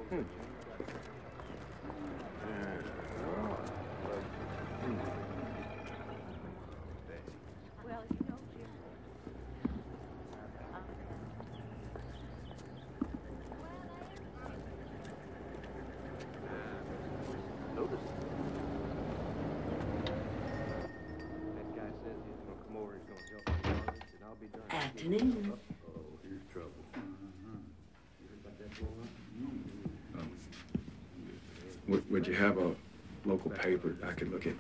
Hmm. Well, you know, Jim. Notice. That guy says he's gonna come over, he's gonna help me with it, and I'll be done. Afternoon. Uh-oh, here's trouble. You heard about that blow up? Would you have a local paper I could look at?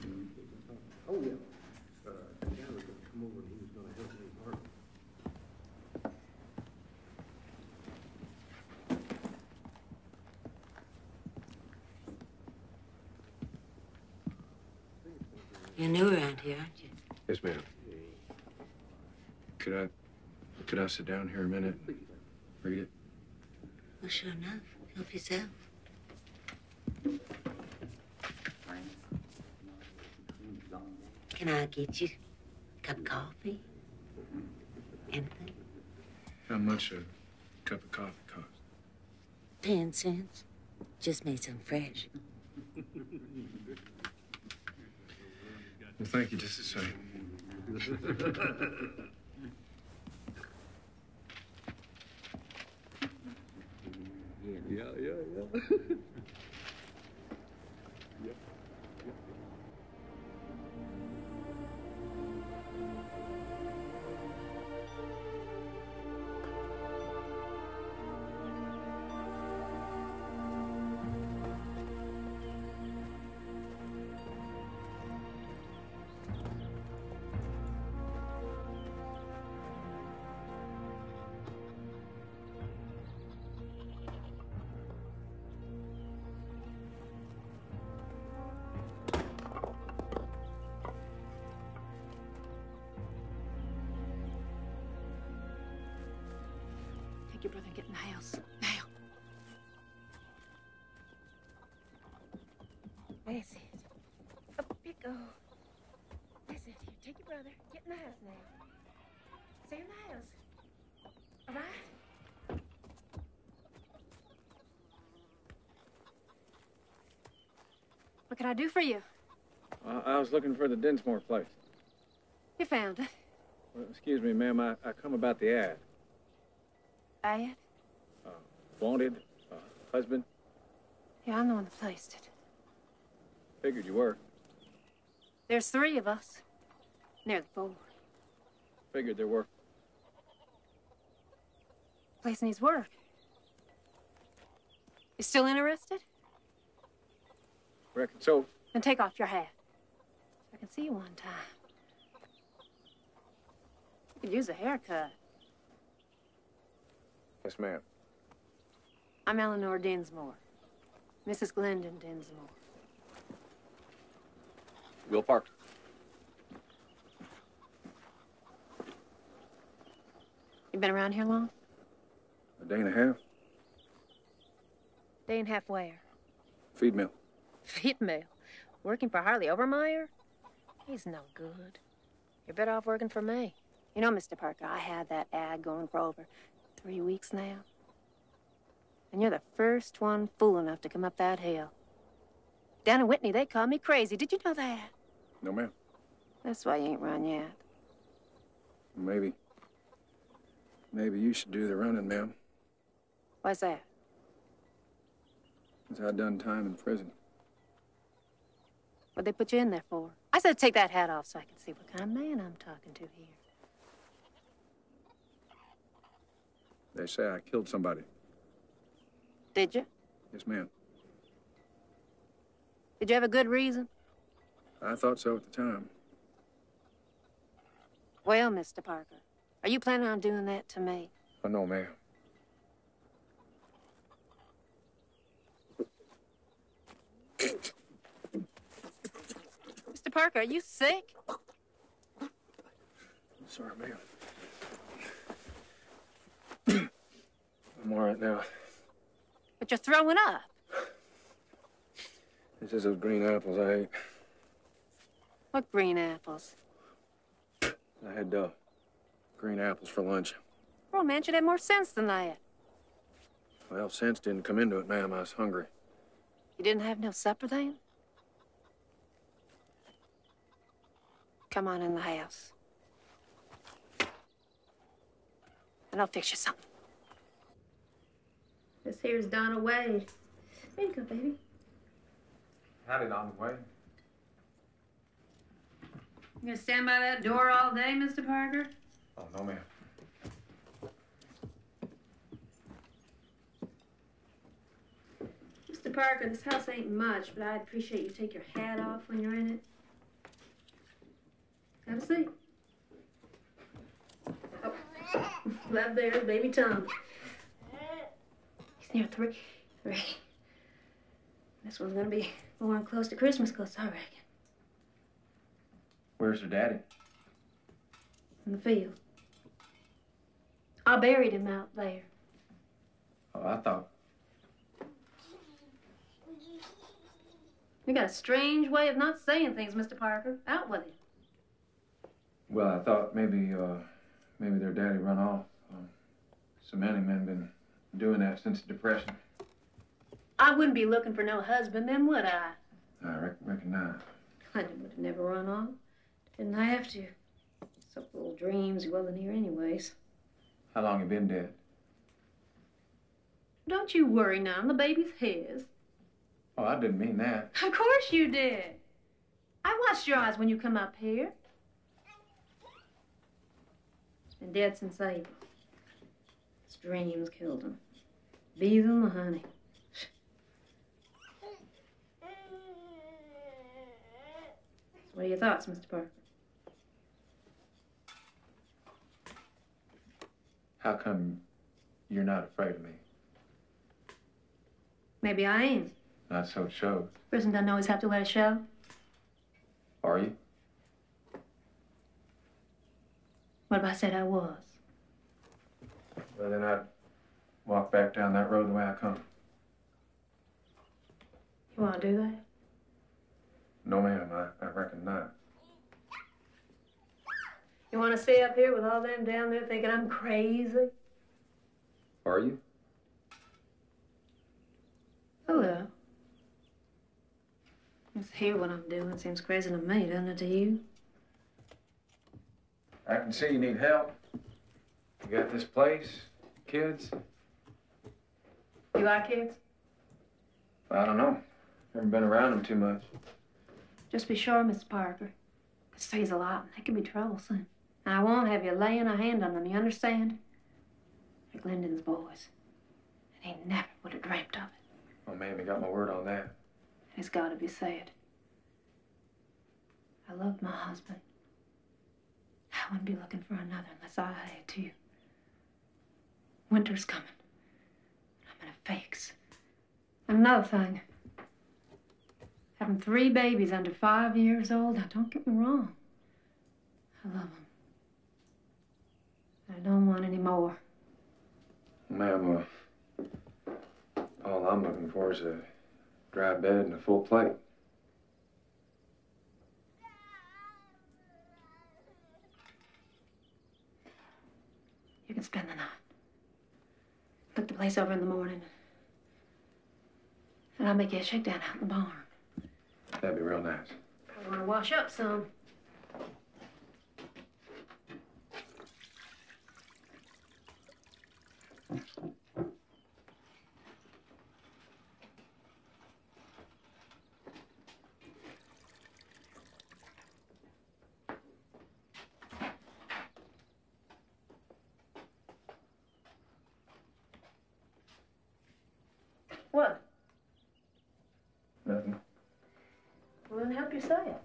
Oh, yeah. The guy was gonna come over and he was gonna help me work. You're new around here, aren't you? Yes, ma'am. Could I sit down here a minute? Read it? Well, sure enough. Help yourself. Can I get you a cup of coffee? Anything? How much a cup of coffee cost? 10 cents. Just made some fresh. Well, thank you just the same. Yeah. Take your brother and get in the house. Now. That's it. Up you go. That's it. Here, take your brother. Get in the house now. Stay in the house. All right? What can I do for you? I was looking for the Dinsmore place. You found it. Well, excuse me, ma'am. I come about the ad. Ad? Wanted, husband. Yeah, I'm the one that placed it. Figured you were. There's 3 of us. Nearly 4. Figured there were. Place needs work. You still interested? Reckon so. Then take off your hat. I can see you one time. You could use a haircut. Yes, ma'am. I'm Eleanor Dinsmore. Mrs. Glendon Dinsmore. Will Park. You been around here long? A day and a half. Day and a half where? Feed mill. Feed mill. Working for Harley Obermeyer? He's no good. You're better off working for me. You know, Mr. Parker, I had that ad going for over 3 weeks now. And you're the first one fool enough to come up that hill. Down in Whitney, they call me crazy. Did you know that? No, ma'am. That's why you ain't run yet. Maybe you should do the running, ma'am. Why's that? 'Cause I done time in prison. What'd they put you in there for? I said take that hat off so I can see what kind of man I'm talking to here. They say I killed somebody. Did you? Yes, ma'am. Did you have a good reason? I thought so at the time. Well, Mr. Parker, are you planning on doing that to me? Oh, no, ma'am. Mr. Parker, are you sick? Sorry, ma'am. I'm all right now. But you're throwing up. This is those green apples I ate. What green apples? I had green apples for lunch. Well, a man should have more sense than that. Well, sense didn't come into it, ma'am. I was hungry. You didn't have no supper then? Come on in the house. And I'll fix you something. This here's Donna Wade. There you go, baby. Howdy, Donna Wade. You gonna stand by that door all day, Mr. Parker? Oh, no, ma'am. Mr. Parker, this house ain't much, but I'd appreciate you take your hat off when you're in it. Have a seat. Oh. Love there's baby Tom. He's near three. This one's gonna be more close to Christmas close, I reckon. Where's her daddy? In the field. I buried him out there. Oh, I thought. You got a strange way of not saying things, Mr. Parker. Out with it. Well, I thought maybe their daddy run off. So many men been doing that since the Depression. I wouldn't be looking for no husband then, would I? I reckon not. I would have never run off. Didn't have to. Some little dreams he wasn't here anyways. How long you been dead? Don't you worry now, the baby's his. Oh, I didn't mean that. Of course you did. I watched your eyes when you come up here. He's been dead since April. His dreams killed him. Bees and the honey. What are your thoughts, Mr. Parker? How come you're not afraid of me? Maybe I am. Not so it shows. Person doesn't always have to let it show. Are you? What if I said I was? Well, then I'd walk back down that road the way I come. You want to do that? No, ma'am, I reckon not. You want to stay up here with all them down there thinking I'm crazy? Are you? Hello. Just hear what I'm doing. Seems crazy to me, doesn't it to you? I can see you need help. You got this place, kids. You like kids? I don't know. Never been around them too much. Just be sure, Mr. Parker. It stays a lot, and they can be troublesome. And I won't have you laying a hand on them, you understand? They're Glendon's boys. And he never would have dreamt of it. Oh, ma'am, you got my word on that. It's got to be said. I love my husband. I wouldn't be looking for another unless I had to. Winter's coming. I'm in a fix. And another thing. Having 3 babies under 5 years old, now don't get me wrong. I love them. I don't want any more. Ma'am, all I'm looking for is a dry bed and a full plate. You can spend the night. Look the place over in the morning. And I'll make you a shakedown out in the barn. That'd be real nice. I want to wash up some. What? Nothing. Well, then help yourself.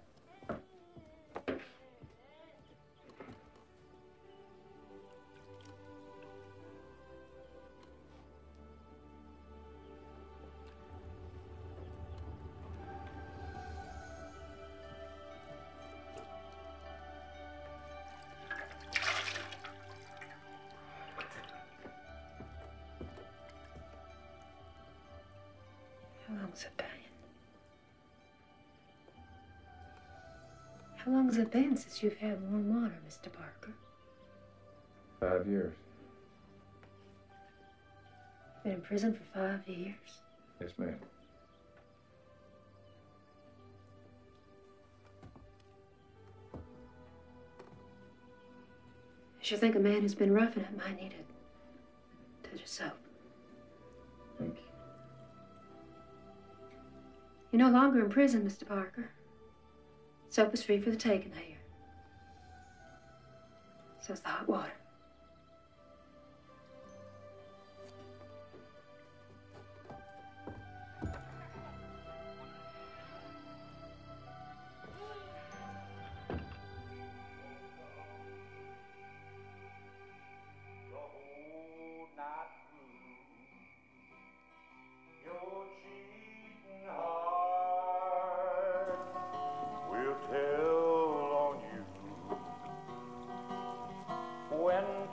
How long's it been? How long has it been since you've had warm water, Mr. Parker? 5 years. Been in prison for 5 years. Yes, ma'am. I sure think a man who's been roughing it might need a touch of soap. Thank you. You're no longer in prison, Mr. Parker. Soap is free for the taking here. So's the hot water.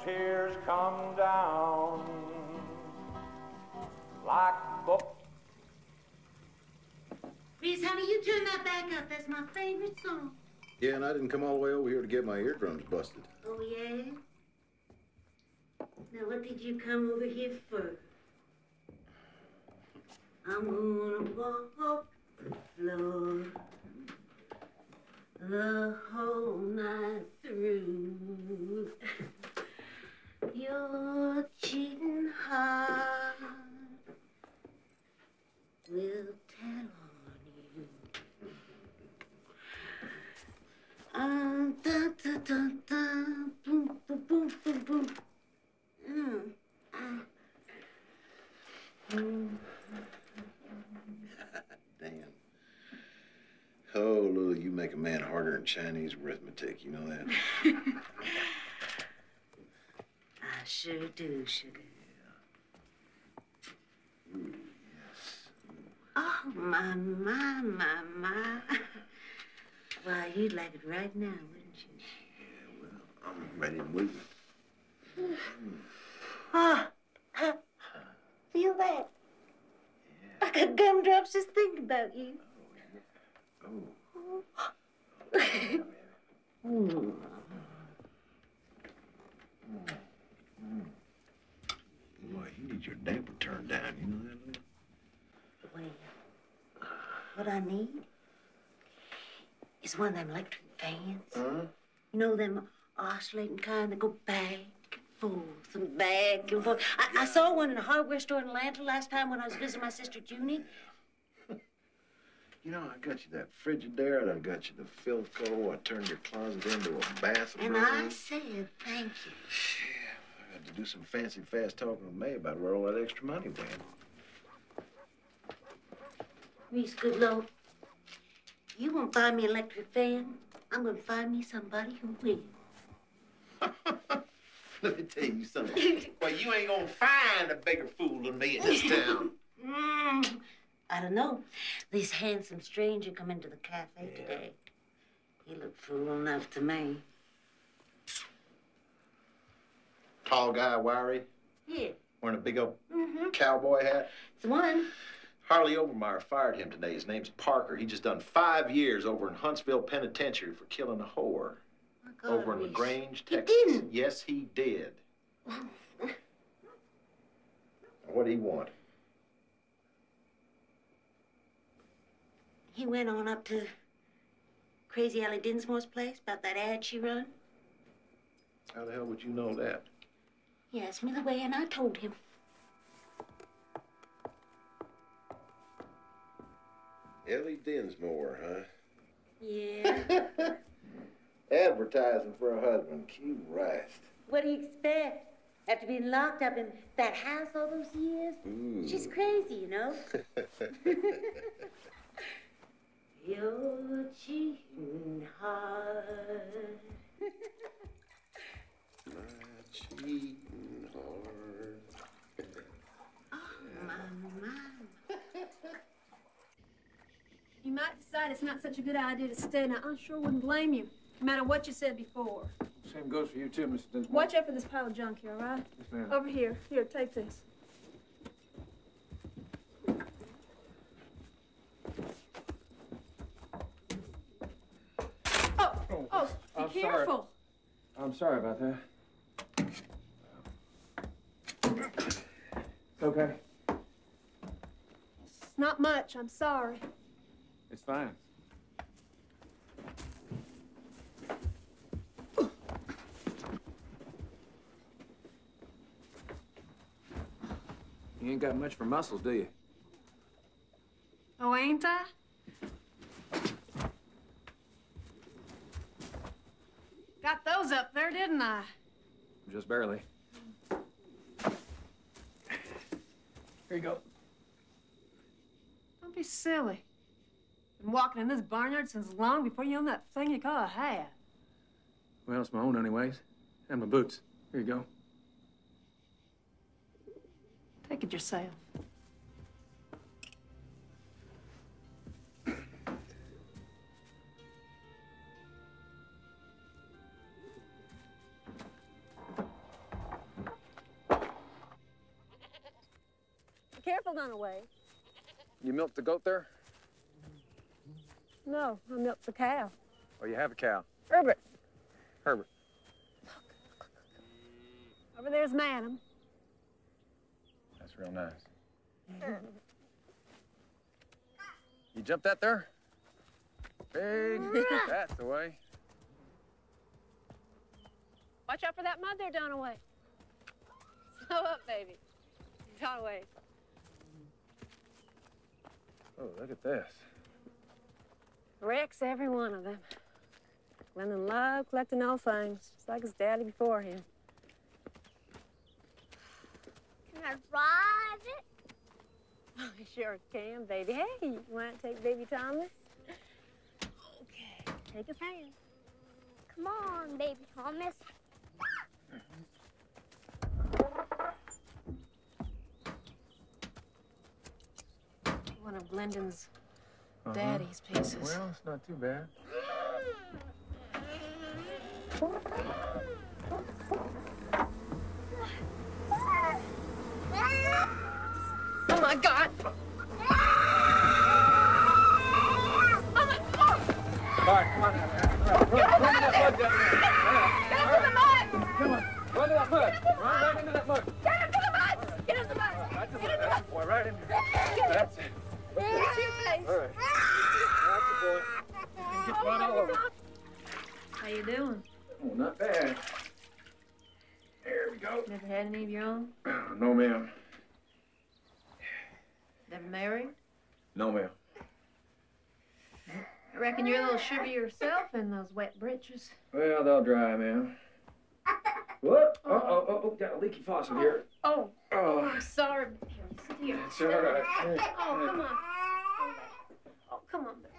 Tears come down like Reese, honey, you turn that back up. That's my favorite song. Yeah, and I didn't come all the way over here to get my eardrums busted. Oh, yeah? Now, what did you come over here for? I'm gonna walk the floor the whole night through. Your cheating heart will tell on you. Dun, dun, dun, dun, boom, boom, boom, boom, boom. Damn. Oh, Lulu, you make a man harder than Chinese arithmetic, you know that? I sure do, sugar. Ooh, yes. Oh, my. Well, you'd like it right now, wouldn't you? Yeah, well, I'm ready and waiting. Feel that? Yeah. I got gumdrops just thinking about you. Oh. Boy, you need your damper turned down, you know that, Lulu? Well, what I need is one of them electric fans. Huh? You know, them oscillating kind that go back and forth and back and forth. I saw one in a hardware store in Atlanta last time when I was visiting my sister Junie. You know, I got you that Frigidaire, I got you the Philco, I turned your closet into a bathroom. And I said, thank you. Yeah, I got to do some fancy fast talking with May about where all that extra money went. Reese Goodlow, you won't buy me an electric fan. I'm going to find me somebody who will. Let me tell you something. Well, you ain't gonna find a bigger fool than me in this town. I don't know. This handsome stranger come into the cafe today. He looked fool enough to me. Tall guy, wiry, Yeah. wearing a big old cowboy hat. It's the one. Harley Overmeyer fired him today. His name's Parker. He just done 5 years over in Huntsville Penitentiary for killing a whore. My God, Over in Reese. LaGrange, He Texas. didn't. Yes, he did. What do he want? He went on up to Crazy Allie Dinsmore's place about that ad she run. How the hell would you know that? He asked me the way, and I told him. Ellie Dinsmore, huh? Yeah. Advertising for a husband. Cute Christ. What do you expect? After being locked up in that house all those years? Ooh. She's crazy, you know. Your cheating heart. My cheating heart. Oh, my. You might decide it's not such a good idea to stay. Now, I sure wouldn't blame you, no matter what you said before. Same goes for you too, Mr. Dinsmore. Watch out for this pile of junk here, all right? Yes, ma'am. Over here. Here, take this. Oh, I'm be sorry. careful. I'm sorry about that. So okay? It's not much. I'm sorry. It's fine. You ain't got much for muscles, do you? Oh, ain't I? Got those up there, didn't I? Just barely. Here you go. Don't be silly. Been walking in this barnyard since long before you own that thing you call a hat. Well, it's my own anyways. And my boots. Here you go. Take it yourself. Careful, Dunaway. You milked the goat there? No, I milked the cow. Oh, you have a cow. Herbert, Herbert. over there's Madam. That's real nice. You jumped that there? Big. That's the way. Watch out for that mud there, Dunaway. Slow up, baby. Dunaway. Oh, look at this. Wrecks, every one of them. Glendon loved collecting old things, just like his daddy before him. Can I ride it? Oh, you sure can, baby. Hey, you want to take baby Thomas? Okay, take his hand. Come on, baby Thomas. One of Glendon's daddy's pieces. Well, it's not too bad. Oh my God! All right, come on now. Run into that mud down there. Get into the mud! Come on. Run to that mud. Run right into that mud. Get into the mud! Get into the mud! That's Get into the mud! boy, right in there. That's it. Get your face! All right. That's the boy. Get mud all over. How you doing? Oh, not bad. There we go. Never had any of your own? No, ma'am. Never married? No, ma'am. I reckon you're a little shiver yourself in those wet britches. Well, they'll dry, ma'am. What? Oh, got a leaky faucet here. Oh, Oh, I'm sorry. Here, sit here. it's all right. Oh, come on. Oh, come on, baby.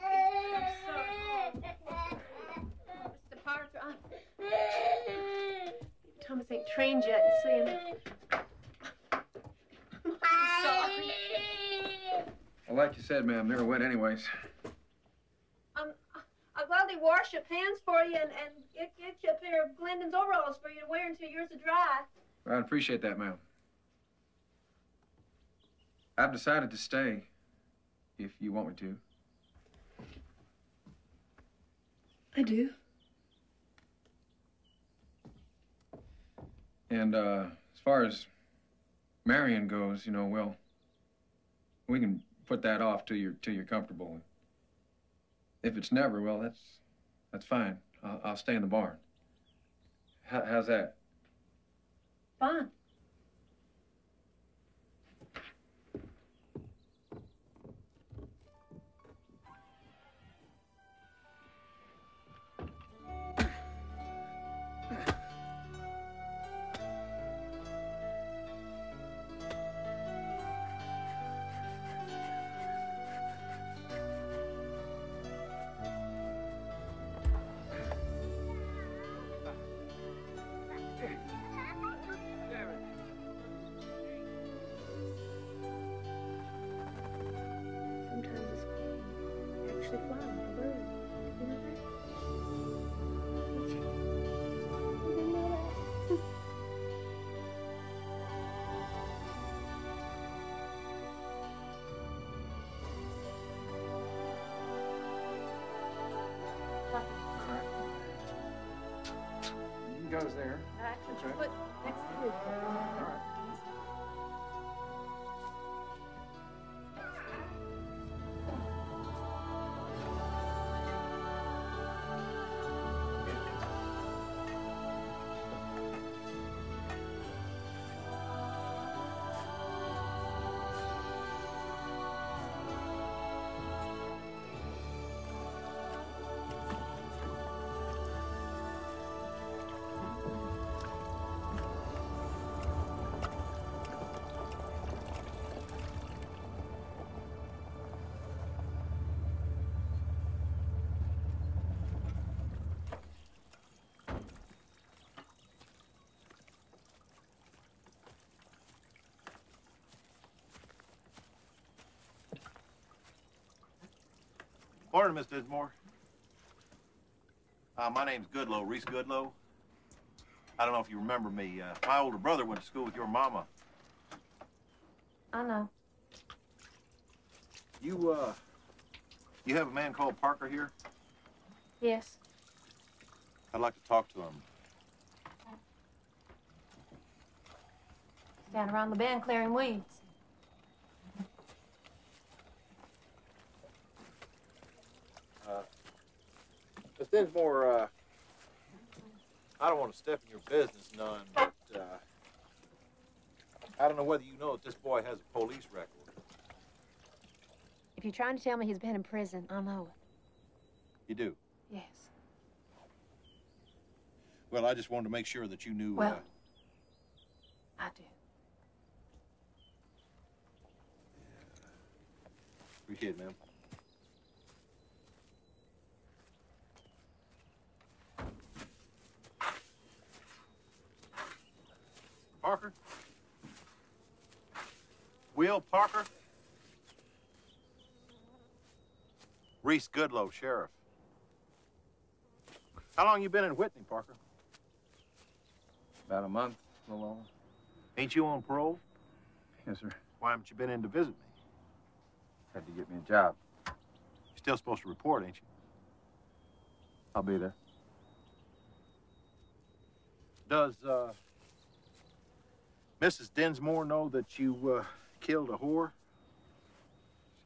I'm sorry. Oh, Mr. Parker, Thomas ain't trained yet, you see. I'm sorry. Well, like you said, ma'am, they're wet anyways. I'll gladly wash your hands for you and get you a pair of Glendon's overalls for you to wear until yours are dry. I'd appreciate that, ma'am. I've decided to stay, if you want me to. I do. And as far as Marion goes, you know, well, we can put that off till you're comfortable. If it's never, well, that's fine. I'll stay in the barn. How's that? Fine. Goes there. Put your foot next to his. All right. Morning, Miss Dismore. My name's Goodloe, Reese Goodloe. I don't know if you remember me. My older brother went to school with your mama. I know. You have a man called Parker here? Yes. I'd like to talk to him. Down around the bend clearing weeds. Miss Dinsmore, I don't want to step in your business none, but I don't know whether you know that this boy has a police record. If you're trying to tell me he's been in prison, I know it. You do? Yes. Well, I just wanted to make sure that you knew. Well, I do. Appreciate it, ma'am. Parker? Will Parker? Reese Goodloe, Sheriff. How long you been in Whitney, Parker? About a month, a little over. Ain't you on parole? Yes, sir. Why haven't you been in to visit me? Had to get me a job. You're still supposed to report, ain't you? I'll be there. Does, Mrs. Dinsmore know that you, killed a whore?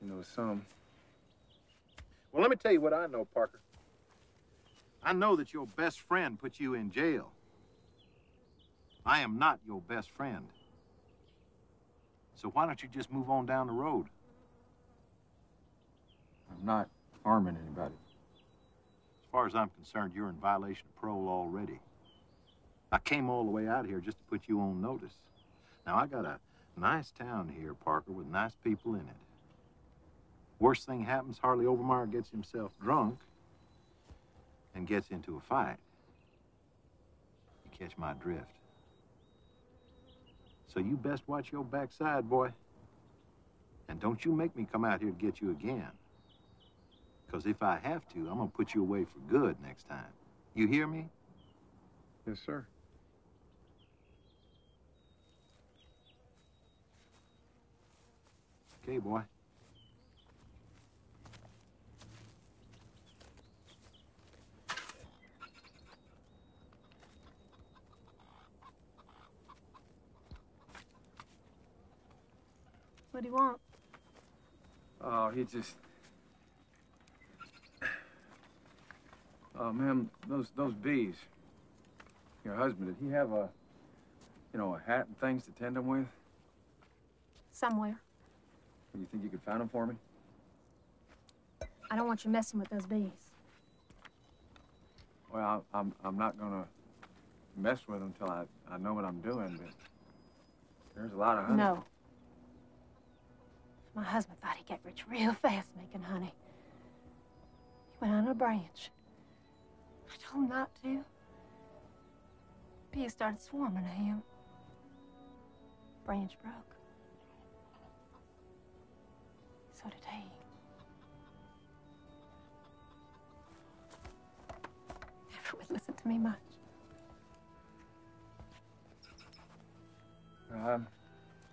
She knows some. Well, let me tell you what I know, Parker. I know that your best friend put you in jail. I am not your best friend. So why don't you just move on down the road? I'm not harming anybody. As far as I'm concerned, you're in violation of parole already. I came all the way out here just to put you on notice. Now, I got a nice town here, Parker, with nice people in it. Worst thing happens, Harley Overmeyer gets himself drunk and gets into a fight. You catch my drift. So you best watch your backside, boy. And don't you make me come out here to get you again. Because if I have to, I'm going to put you away for good next time. You hear me? Yes, sir. Okay, boy. What do you want? Oh, he just... Oh, ma'am, those bees. Your husband, did he have a hat and things to tend them with? Somewhere. Do you think you could find them for me? I don't want you messing with those bees. Well, I'm not gonna mess with them until I know what I'm doing, but there's a lot of honey. No. My husband thought he'd get rich real fast making honey. He went on a branch. I told him not to. Bees started swarming him. Branch broke. So did he. Never would listen to me much. I'm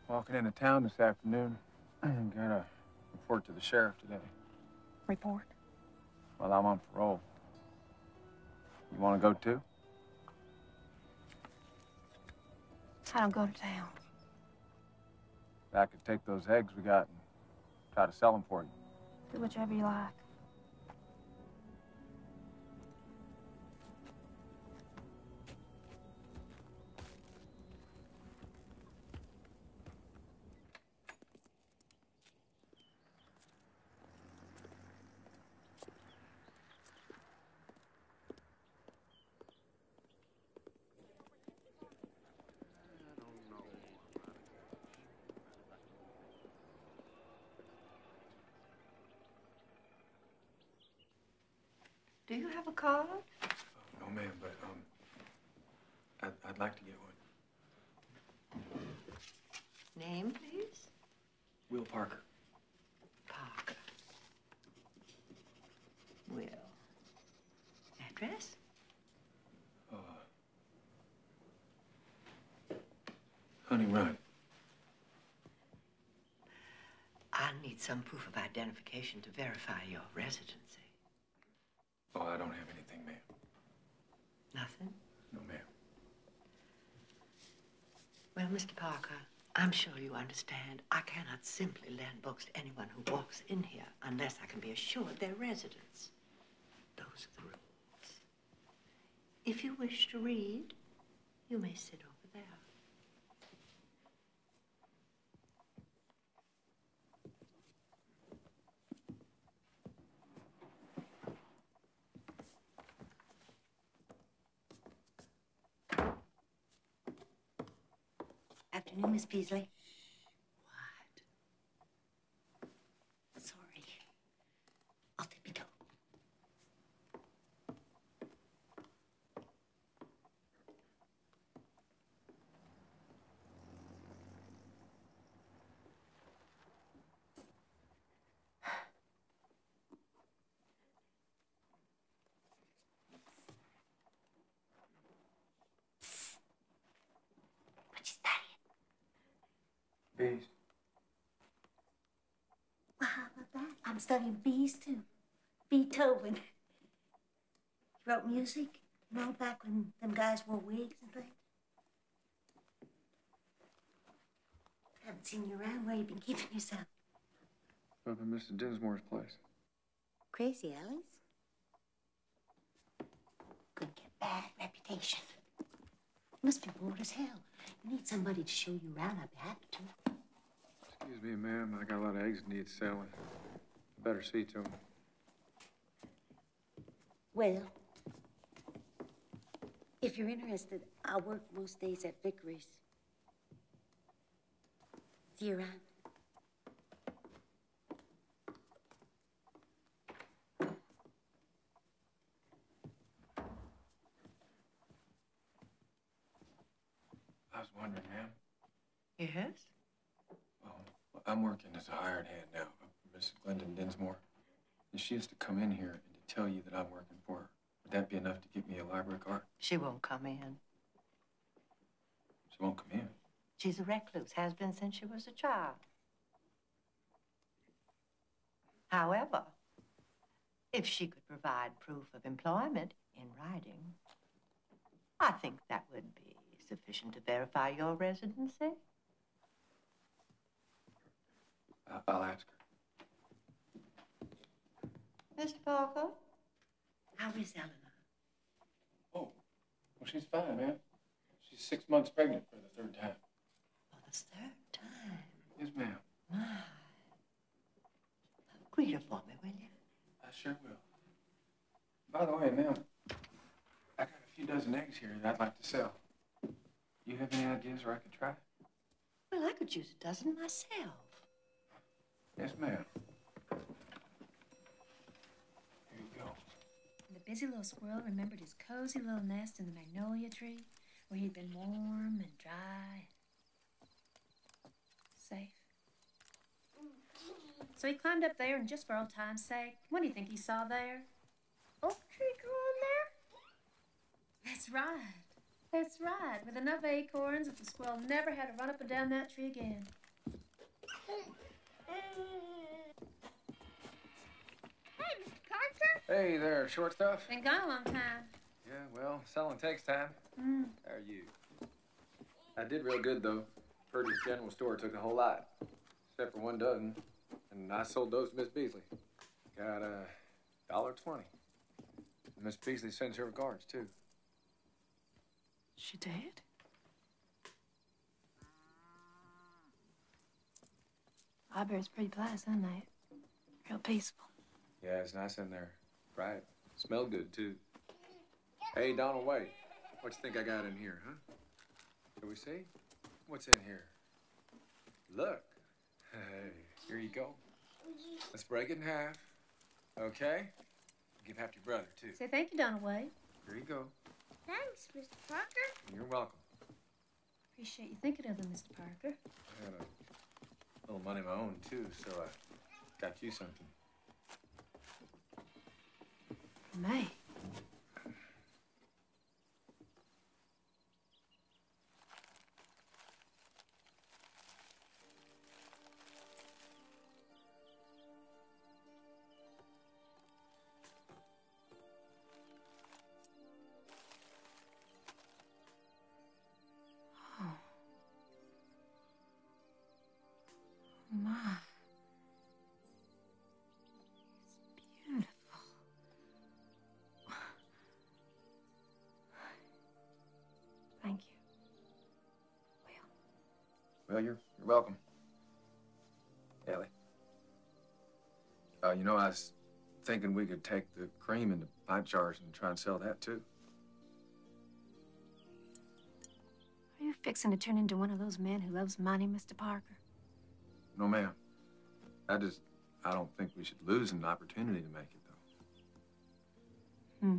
walking into town this afternoon. I'm gonna report to the sheriff today. Report? Well, I'm on parole. You want to go too? I don't go to town. I could take those eggs we got and try to sell them for you. Do whichever you like. Do you have a card? No, ma'am, but I'd like to get one. Name, please? Will Parker. Parker. Honey, run. I'll need some proof of identification to verify your residency. Oh, I don't have anything, ma'am. Nothing? No, ma'am. Well, Mr. Parker, I'm sure you understand. I cannot simply lend books to anyone who walks in here unless I can be assured their residence. Those are the rules. If you wish to read, you may sit over there. Afternoon, Miss Beasley. What? Sorry. I'll tippy toe. What you studying? Bees. Well, how about that? I'm studying bees, too. Beethoven. He wrote music, you know, back when them guys wore wigs and things. Haven't seen you around. Where you been keeping yourself? Up at Mr. Dinsmore's place. Crazy Alley's? Could get bad reputation. Must be bored as hell. You need somebody to show you around. I'd be happy to. Excuse me, ma'am. I got a lot of eggs that need selling. Better see to them. Well, if you're interested, I work most days at Vickery's. See you around. I was wondering, ma'am. Yes? Well, I'm working as a hired hand now for Miss Glendon Dinsmore. And she has to come in here and to tell you that I'm working for her. Would that be enough to get me a library card? She won't come in. She won't come in. She's a recluse, has been since she was a child. However, if she could provide proof of employment in writing, I think that would be sufficient to verify your residency. I'll ask her. Mr. Parker? How is Eleanor? Oh, well, she's fine, ma'am. She's 6 months pregnant for the third time. For the third time? Yes, ma'am. My. Greet her for me, will you? I sure will. By the way, ma'am, I got a few dozen eggs here that I'd like to sell. You have any ideas where I could try? Well, I could use a dozen myself. Yes, ma'am. Here you go. And the busy little squirrel remembered his cozy little nest in the magnolia tree, where he'd been warm and dry and safe. So he climbed up there, and just for old time's sake, what do you think he saw there? Oak tree growing there? That's right. That's right. With enough acorns that the squirrel never had to run up and down that tree again. Hey, Mr. Parker. Hey there, short stuff. Been gone a long time. Yeah, well, selling takes time. Mm. How are you? I did real good, though. Purdy's General Store took a whole lot, except for 1 dozen. And I sold those to Miss Beasley. Got $1.20. Miss Beasley sends her regards, too. She did? Aubrey's pretty pleasant, isn't it? Real peaceful. Yeah, it's nice in there. Right. Smelled good, too. Hey, Donald White, what you think I got in here, huh? Can we see? What's in here? Look. Hey, here you go. Let's break it in half. Okay? Give half to your brother, too. Say thank you, Donald Wade. Here you go. Thanks, Mr. Parker. You're welcome. Appreciate you thinking of them, Mr. Parker. I had a little money of my own, too, so I got you something. May. Well, you're welcome. Ellie. You know, I was thinking we could take the cream into pint jars and try and sell that, too. Are you fixing to turn into one of those men who loves money, Mr. Parker? No, ma'am. I don't think we should lose an opportunity to make it, though. Hmm.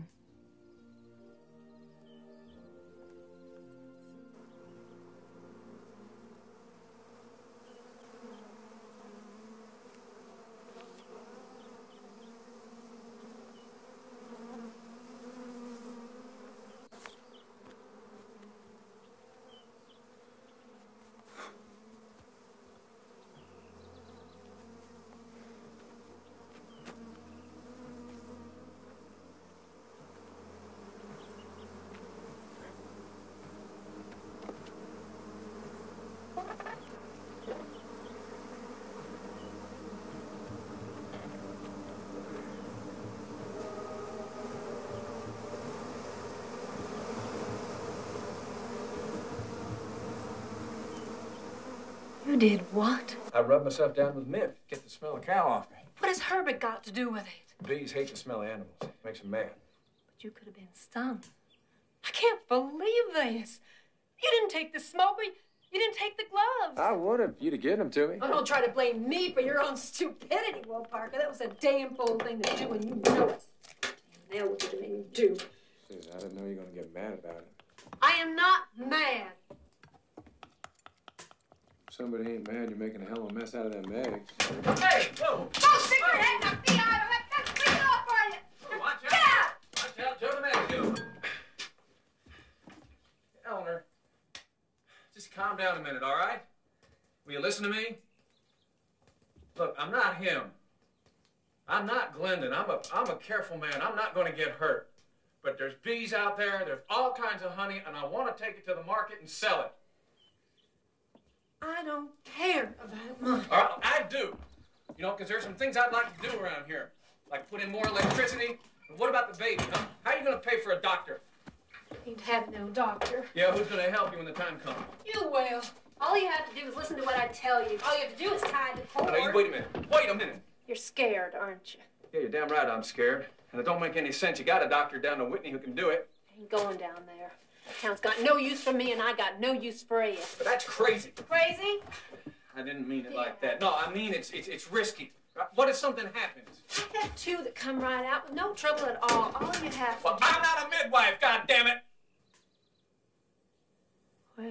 You did what? I rubbed myself down with mint. Get the smell of cow off me. What has Herbert got to do with it? Bees hate the smell of animals. Makes them mad. But you could have been stung. I can't believe this. You didn't take the smoker. You didn't take the gloves. I would have. You'd have given them to me. Oh, don't try to blame me for your own stupidity, Will Parker. That was a damn fool thing to do, and you know it. Now what did you do? Sis, I didn't know you were going to get mad about it. I am not mad. If somebody ain't mad, you're making a hell of a mess out of them eggs. Hey, whoa! Don't stick your head up the eye. That's clean off for you. Watch out! Get out! Watch out, Joe the man. Eleanor, just calm down a minute, all right? Will you listen to me? Look, I'm not him. I'm not Glendon. I'm a careful man. I'm not going to get hurt. But there's bees out there. There's all kinds of honey, and I want to take it to the market and sell it. I don't care about money. All right, I do. You know, because there's some things I'd like to do around here. Like put in more electricity. And what about the baby, huh? How are you going to pay for a doctor? You'd have no doctor. Yeah, who's going to help you when the time comes? You will. All you have to do is listen to what I tell you. All you have to do is tie the cord. Now, you wait a minute. Wait a minute. You're scared, aren't you? Yeah, you're damn right I'm scared. And it don't make any sense. You got a doctor down to Whitney who can do it. Ain't going down there. The count's got no use for me, and I got no use for you. But that's crazy. Crazy? I didn't mean it like that. No, I mean it's risky. What if something happens? I have two that come right out with no trouble at all. All you have to Well, I'm not a midwife, goddammit! Well.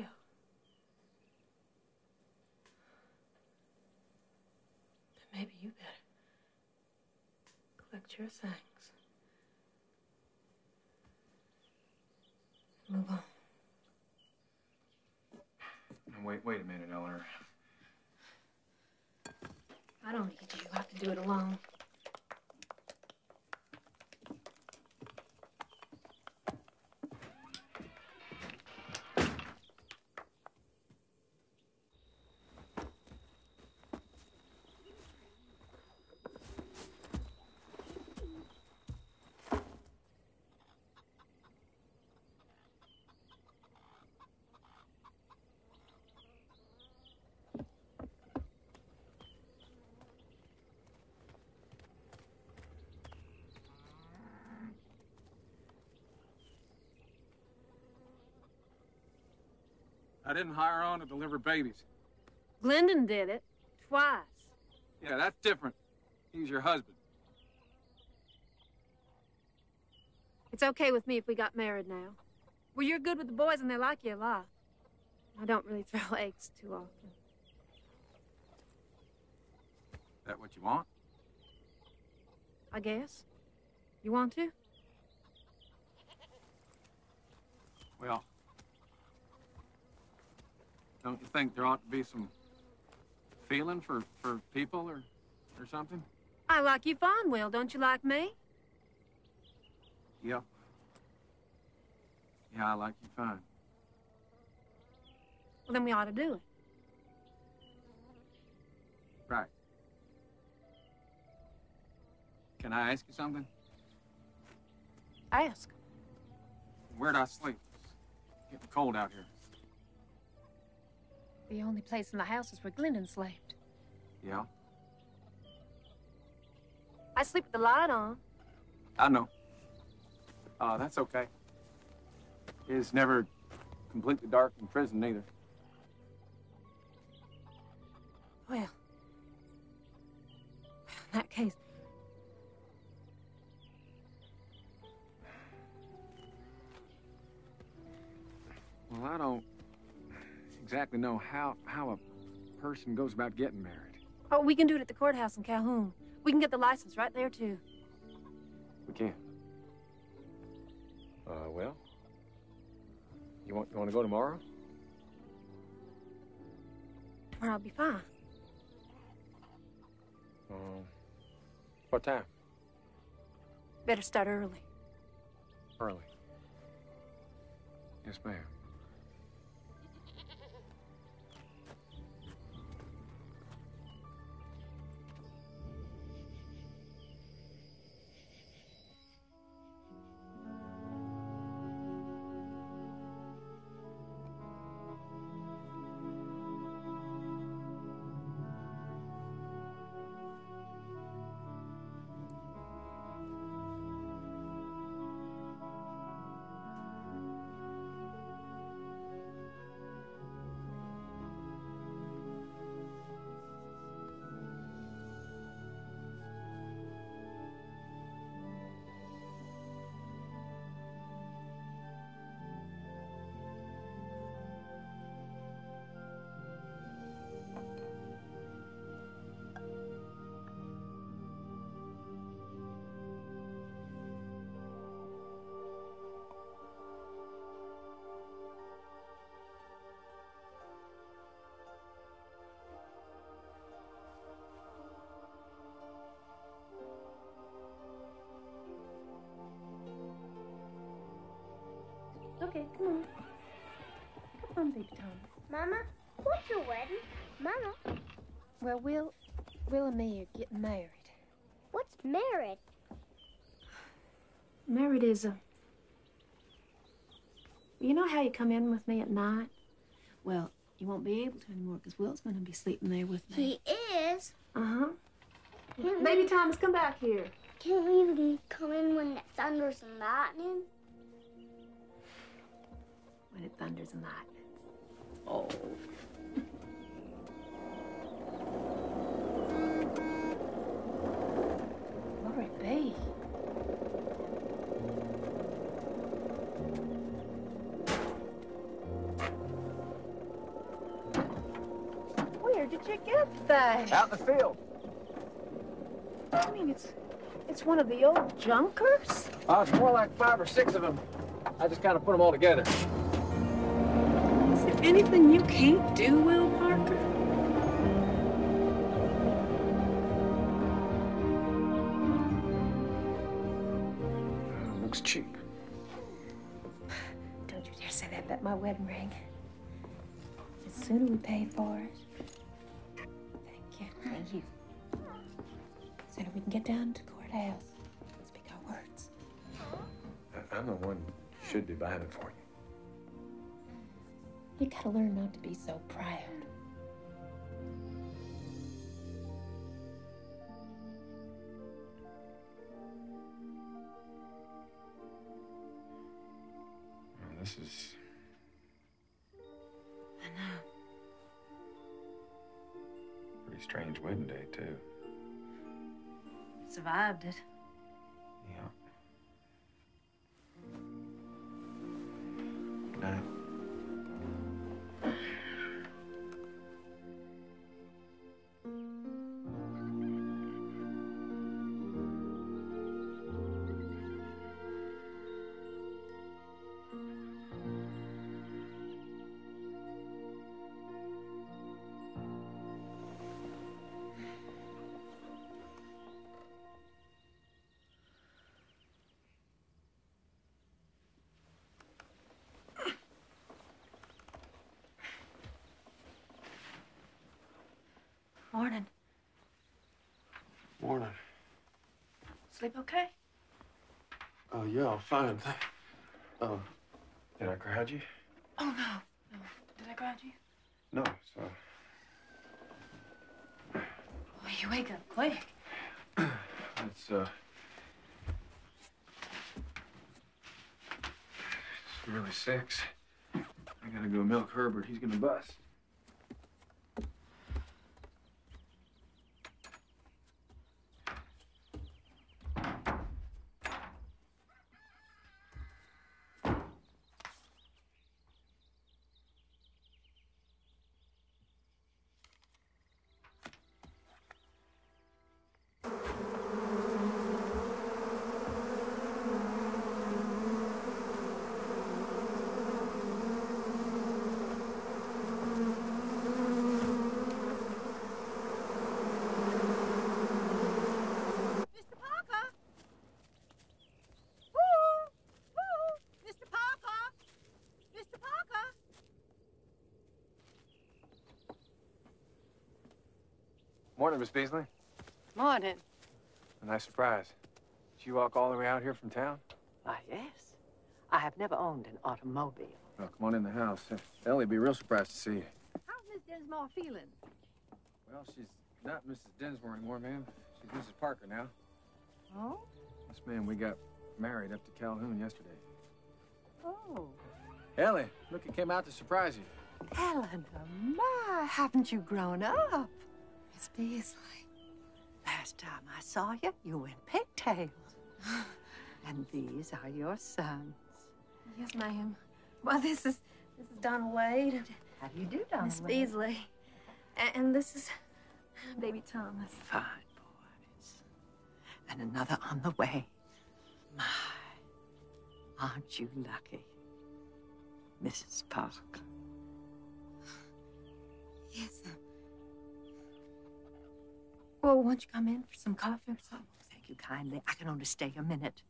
Then maybe you better collect your things. Move on. Now, wait a minute, Eleanor. I don't need you. I can do it alone. I didn't hire on to deliver babies. Glendon did it. Twice. Yeah, that's different. He's your husband. It's okay with me if we got married now. Well, you're good with the boys and they like you a lot. I don't really throw eggs too often. That what you want? I guess. You want to? Well, don't you think there ought to be some feeling for people or something? I like you fine, Will. Don't you like me? Yep. Yeah, I like you fine. Well, then we ought to do it. Right. Can I ask you something? Ask. Where'd I sleep? It's getting cold out here. The only place in the house is where Glendon slept. Yeah, I sleep with the light on. I know. That's okay. It's never completely dark in prison, either. Well, in that case, Well, I don't exactly know how a person goes about getting married. oh, we can do it at the courthouse in Calhoun. We can get the license right there, too. We can. Well, you want to go tomorrow? Or I'll be fine. What time? Better start early. Early. Yes, ma'am. Okay, come on. Come on, Big Tom. Mama, what's your wedding? Mama, Well, Will and me are getting married. what's married? Married is a... You know how you come in with me at night? Well, you won't be able to anymore because Will's going to be sleeping there with me. He is. Uh-huh. Baby Thomas, come back here. Can't we even come in when it thunders and lightning? When it thunders and lightens. Oh. Glory be. Where did you get that? Out in the field. I mean, it's one of the old junkers? It's more like 5 or 6 of them. I just kind of put them all together. Is there anything you can't do, Will Parker? Looks cheap. Don't you dare say that about my wedding ring. The sooner we pay for it. Thank you. Thank you. The sooner we can get down to the courthouse and speak our words. I'm the one who should be buying it for you. You gotta learn not to be so proud. Well, this is... I know. Pretty strange wedding day, too. Survived it. Yeah. Good night. Morning. Morning. Sleep okay? Oh, yeah, fine. Did I crowd you? Oh, no. No. Did I ground you? No, so... Oh, you wake up quick. It's really 6. I gotta go milk Herbert. He's gonna bust. Morning, Miss Beasley. Morning. A nice surprise. Did you walk all the way out here from town? Why, yes. I have never owned an automobile. Well, come on in the house. Ellie'd be real surprised to see you. How's Miss Dinsmore feeling? Well, she's not Mrs. Dinsmore anymore, ma'am. She's Mrs. Parker now. Oh? Yes, ma'am. We got married up to Calhoun yesterday. Oh. Ellie, look, it came out to surprise you. Eleanor, my, haven't you grown up? Miss Beasley. Last time I saw you, you were in pigtails. And these are your sons. Yes, ma'am. Well, this is Donald Wade. How do you do, Donald Miss Wade? Beasley. And this is baby Thomas. Fine boys. And another on the way. My, aren't you lucky, Mrs. Parker? Yes, well, won't you come in for some coffee or something? Thank you kindly. I can only stay a minute.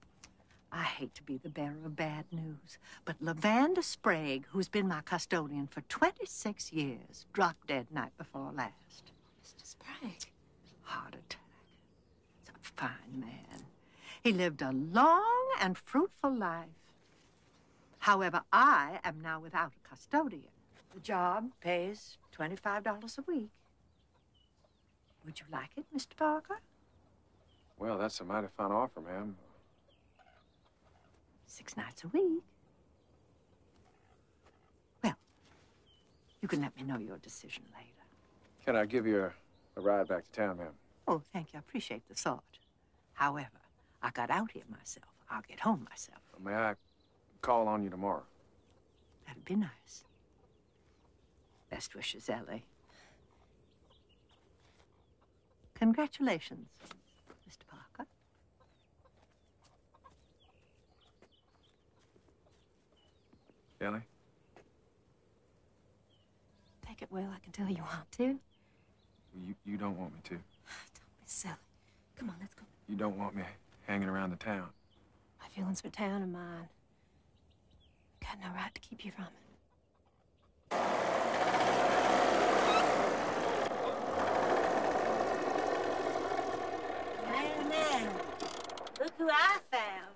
I hate to be the bearer of bad news, but Lavanda Sprague, who's been my custodian for 26 years, dropped dead night before last. Mr. Sprague? Heart attack. He's a fine man. He lived a long and fruitful life. However, I am now without a custodian. The job pays $25 a week. Would you like it, Mr. Parker? Well, that's a mighty fine offer, ma'am. 6 nights a week. Well, you can let me know your decision later. Can I give you a ride back to town, ma'am? Oh, thank you. I appreciate the thought. However, I got out here myself. I'll get home myself. May I call on you tomorrow? That'd be nice. Best wishes, Ellie. Congratulations, Mr. Parker. Ellie? Take it well, I can tell you want to. You don't want me to. Don't be silly. Come on, let's go. You don't want me hanging around the town. My feelings for town are mine. Got no right to keep you from it. Man, look who I found.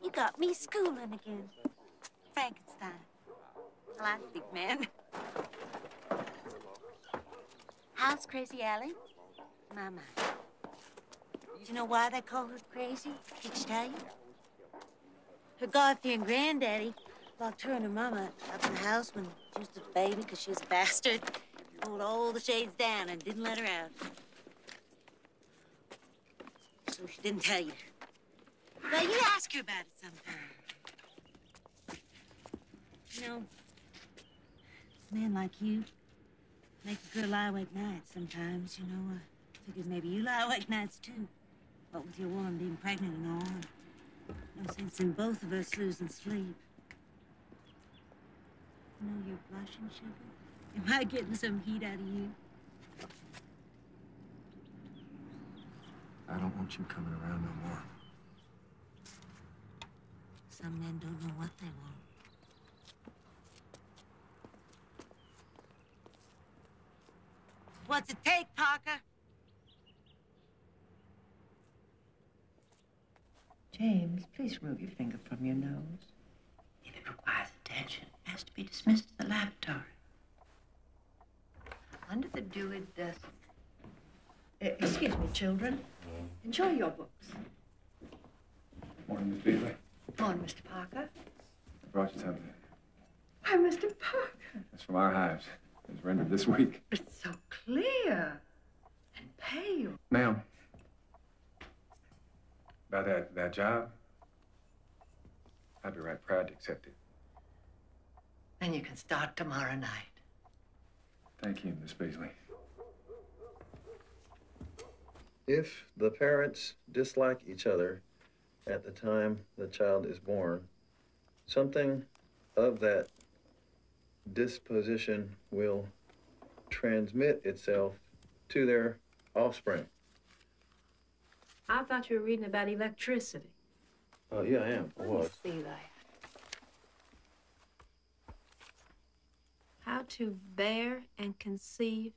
You got me schooling again. Frankenstein. I like big men. How's Crazy Allie? Mama. Do you know why they call her crazy? Did she tell you? Her God-fearing granddaddy locked her and her mama up in the house when she was a baby because she was a bastard. Pulled all the shades down and didn't let her out. So she didn't tell you. Well, you ask her about it sometime. You know, a man like you make a girl lie awake nights sometimes, you know. I figured maybe you lie awake nights, too. What with your woman being pregnant and all. No sense in both of us losing sleep. You know, you're blushing, sugar. Am I getting some heat out of you? I don't want you coming around no more. Some men don't know what they want. What's it take, Parker? James, please remove your finger from your nose. If it requires attention, it has to be dismissed to the laboratory. Dewey does. Excuse me, children. Enjoy your books. Morning, Miss Beasley. Morning, Mr. Parker. I brought you something. Why, Mr. Parker. It's from our hives. It was rendered this week. It's so clear and pale. Ma'am, about that job, I'd be right proud to accept it. And you can start tomorrow night. Thank you, Miss Beasley. If the parents dislike each other at the time the child is born, something of that disposition will transmit itself to their offspring. I thought you were reading about electricity. Oh, yeah, I am. I Let me was. see that. How to bear and conceive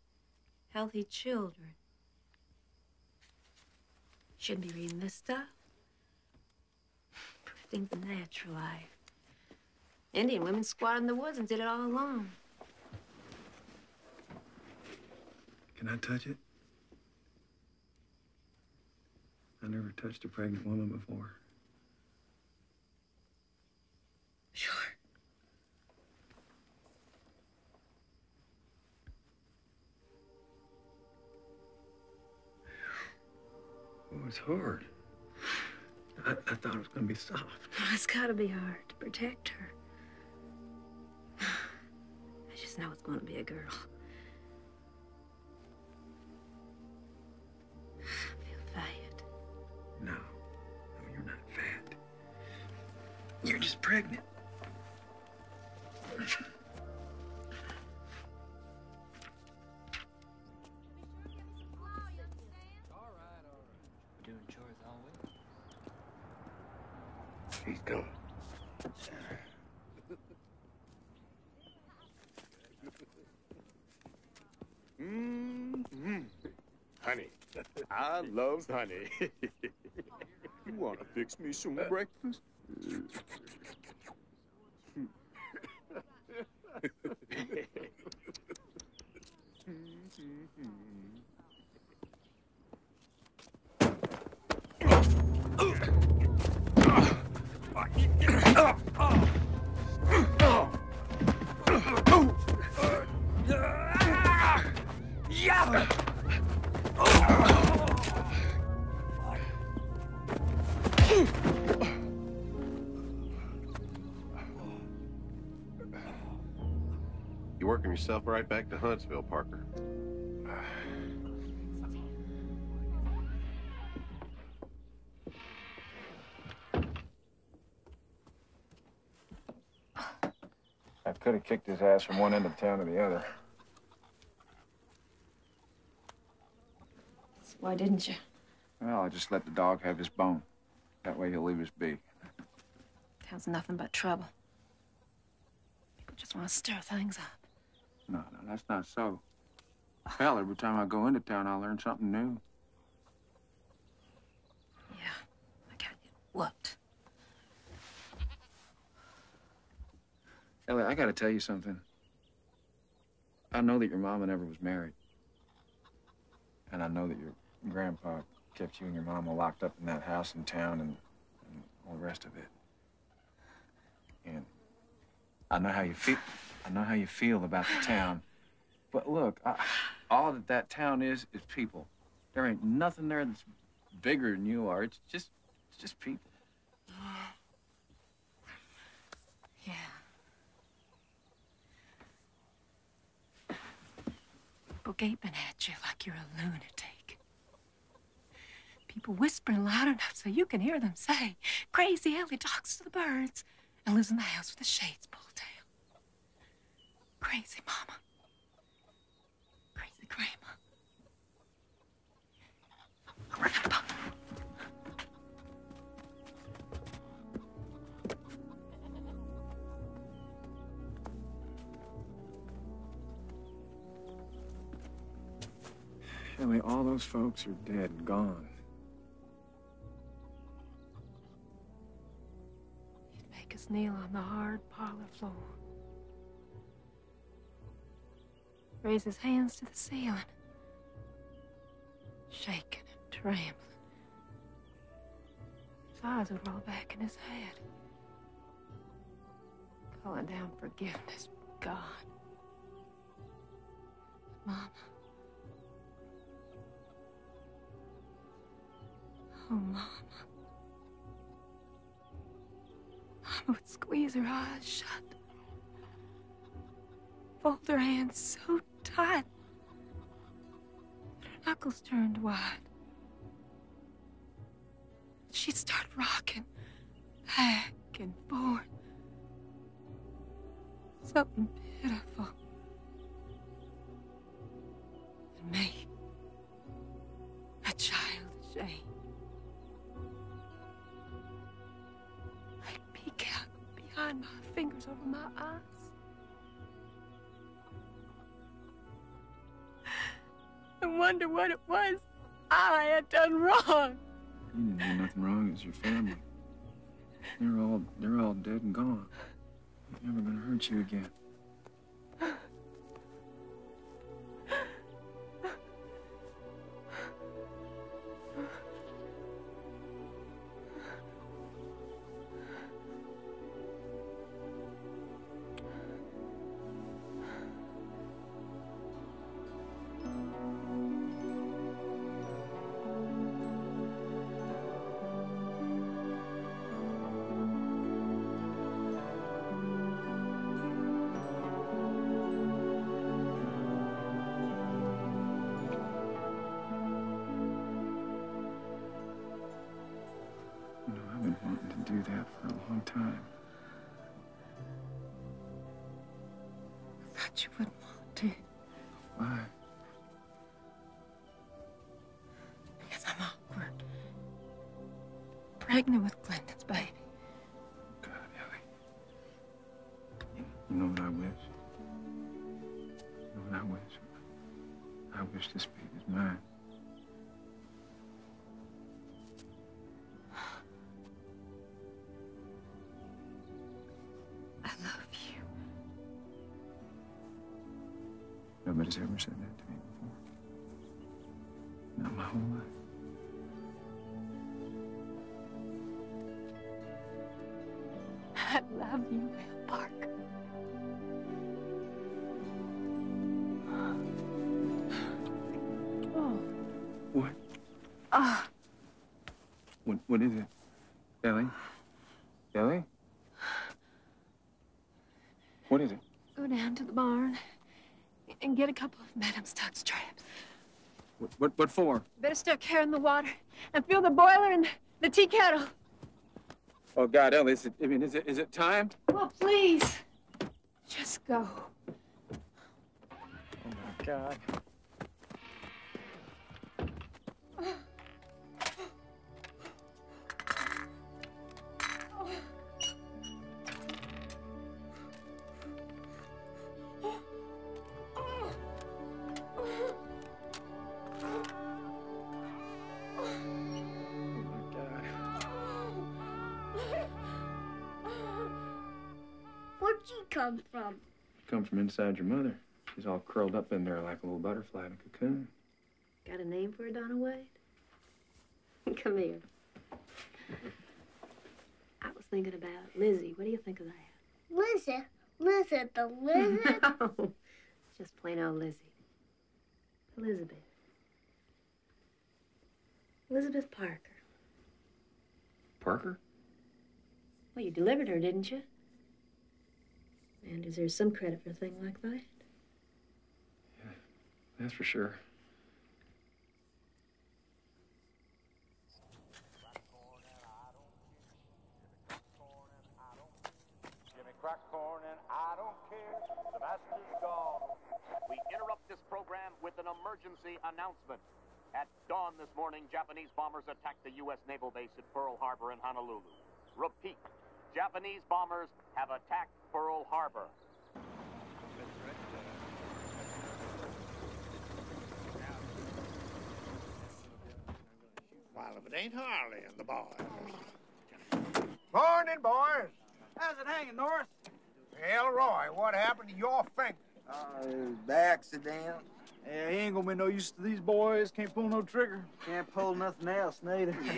healthy children. Shouldn't be reading this stuff. Protecting the natural life. Indian women squatted in the woods and did it all alone. Can I touch it? I never touched a pregnant woman before. Sure. Oh, it's hard. I thought it was going to be soft. It's gotta be hard to protect her. I just know it's gonna be a girl. I feel fat. No, you're not fat. You're just pregnant. Doing chores all week. He's coming. Honey. I love honey. You want to fix me some breakfast? You're working yourself right back to Huntsville, Parker. I could have kicked his ass from one end of town to the other. So why didn't you? Well, I just let the dog have his bone. That way he'll leave his beak. Sounds nothing but trouble. People just want to stir things up. No, that's not so. Hell, every time I go into town, I learn something new. Yeah, I got you whooped. Ellie, I gotta tell you something. I know that your mama never was married. And I know that your grandpa kept you and your mama locked up in that house in town and all the rest of it. And I know how you feel. I know how you feel about the town. But look, all that town is people. There ain't nothing there that's bigger than you are. It's just people. Yeah. People gaping at you like you're a lunatic. People whispering loud enough so you can hear them say, Crazy Ellie talks to the birds and lives in the house with the shades pulled down. Crazy mama. Crazy grandma. Grandpa. Ellie, all those folks are dead and gone. You'd make us kneel on the hard parlor floor. raised his hands to the ceiling, shaking and trembling. His eyes would roll back in his head, calling down forgiveness from God. Mama. Oh, Mama. Mama would squeeze her eyes shut, fold her hands so tight that her knuckles turned wide. She'd start rocking back and forth. Something pitiful. And me, a child ashamed. I'd peek out behind my fingers over my eyes and wonder what it was I had done wrong. You didn't do nothing wrong. It's your family. They're all dead and gone. They're never gonna hurt you again. I've been wanting to do that for a long time. I thought you wouldn't want to. Why? Because I'm awkward. Pregnant with Glendon's baby. God, Ellie. You know what I wish? You know what I wish? I wish this baby's mine. Nobody's ever said that to me before. Not my whole life. I love you, Will Parker. Oh. What? Ah. What is it? Ellie? Ellie? What is it? Go down to the barn and get a couple of Madame Stuck's traps. What for? Better stick hair in the water and fill the boiler and the tea kettle. Oh God, Ellie, is it time? Oh, please. Just go. Oh my God. Where'd you come from? Come from inside your mother. She's all curled up in there like a little butterfly in a cocoon. Got a name for her, Donna Wade? Come here. I was thinking about Lizzie. What do you think of that? Lizzie? Lizzie the lizard? No, just plain old Lizzie. Elizabeth. Elizabeth Parker. Parker? Well, you delivered her, didn't you? And is there some credit for a thing like that? Yeah, that's for sure. Give me crack corn and I don't care. The master's gone. We interrupt this program with an emergency announcement. At dawn this morning, Japanese bombers attacked the U.S. naval base at Pearl Harbor in Honolulu. Repeat, Japanese bombers have attacked Pearl Harbor. Well, if it ain't Harley and the boys. Morning, boys. How's it hanging, Norris? Elroy, what happened to your finger? The accident. Yeah, he ain't gonna be no use to these boys. Can't pull no trigger. Can't pull nothing else, neither. Yeah.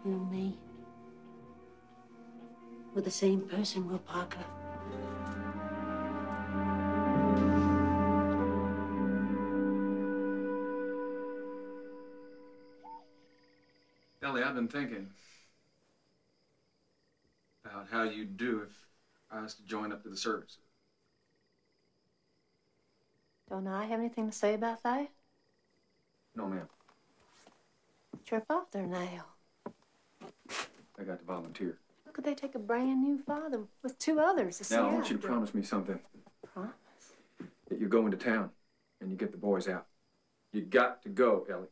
You and me. We're the same person, Will Parker. Ellie, I've been thinking about how you'd do if I was to join up to the service. Don't I have anything to say about that? No, ma'am. It's your father now. I got to volunteer. How could they take a brand new father with two others to see Now, I want out? you to promise me something. Promise? That you go into town and you get the boys out. You got to go, Ellie.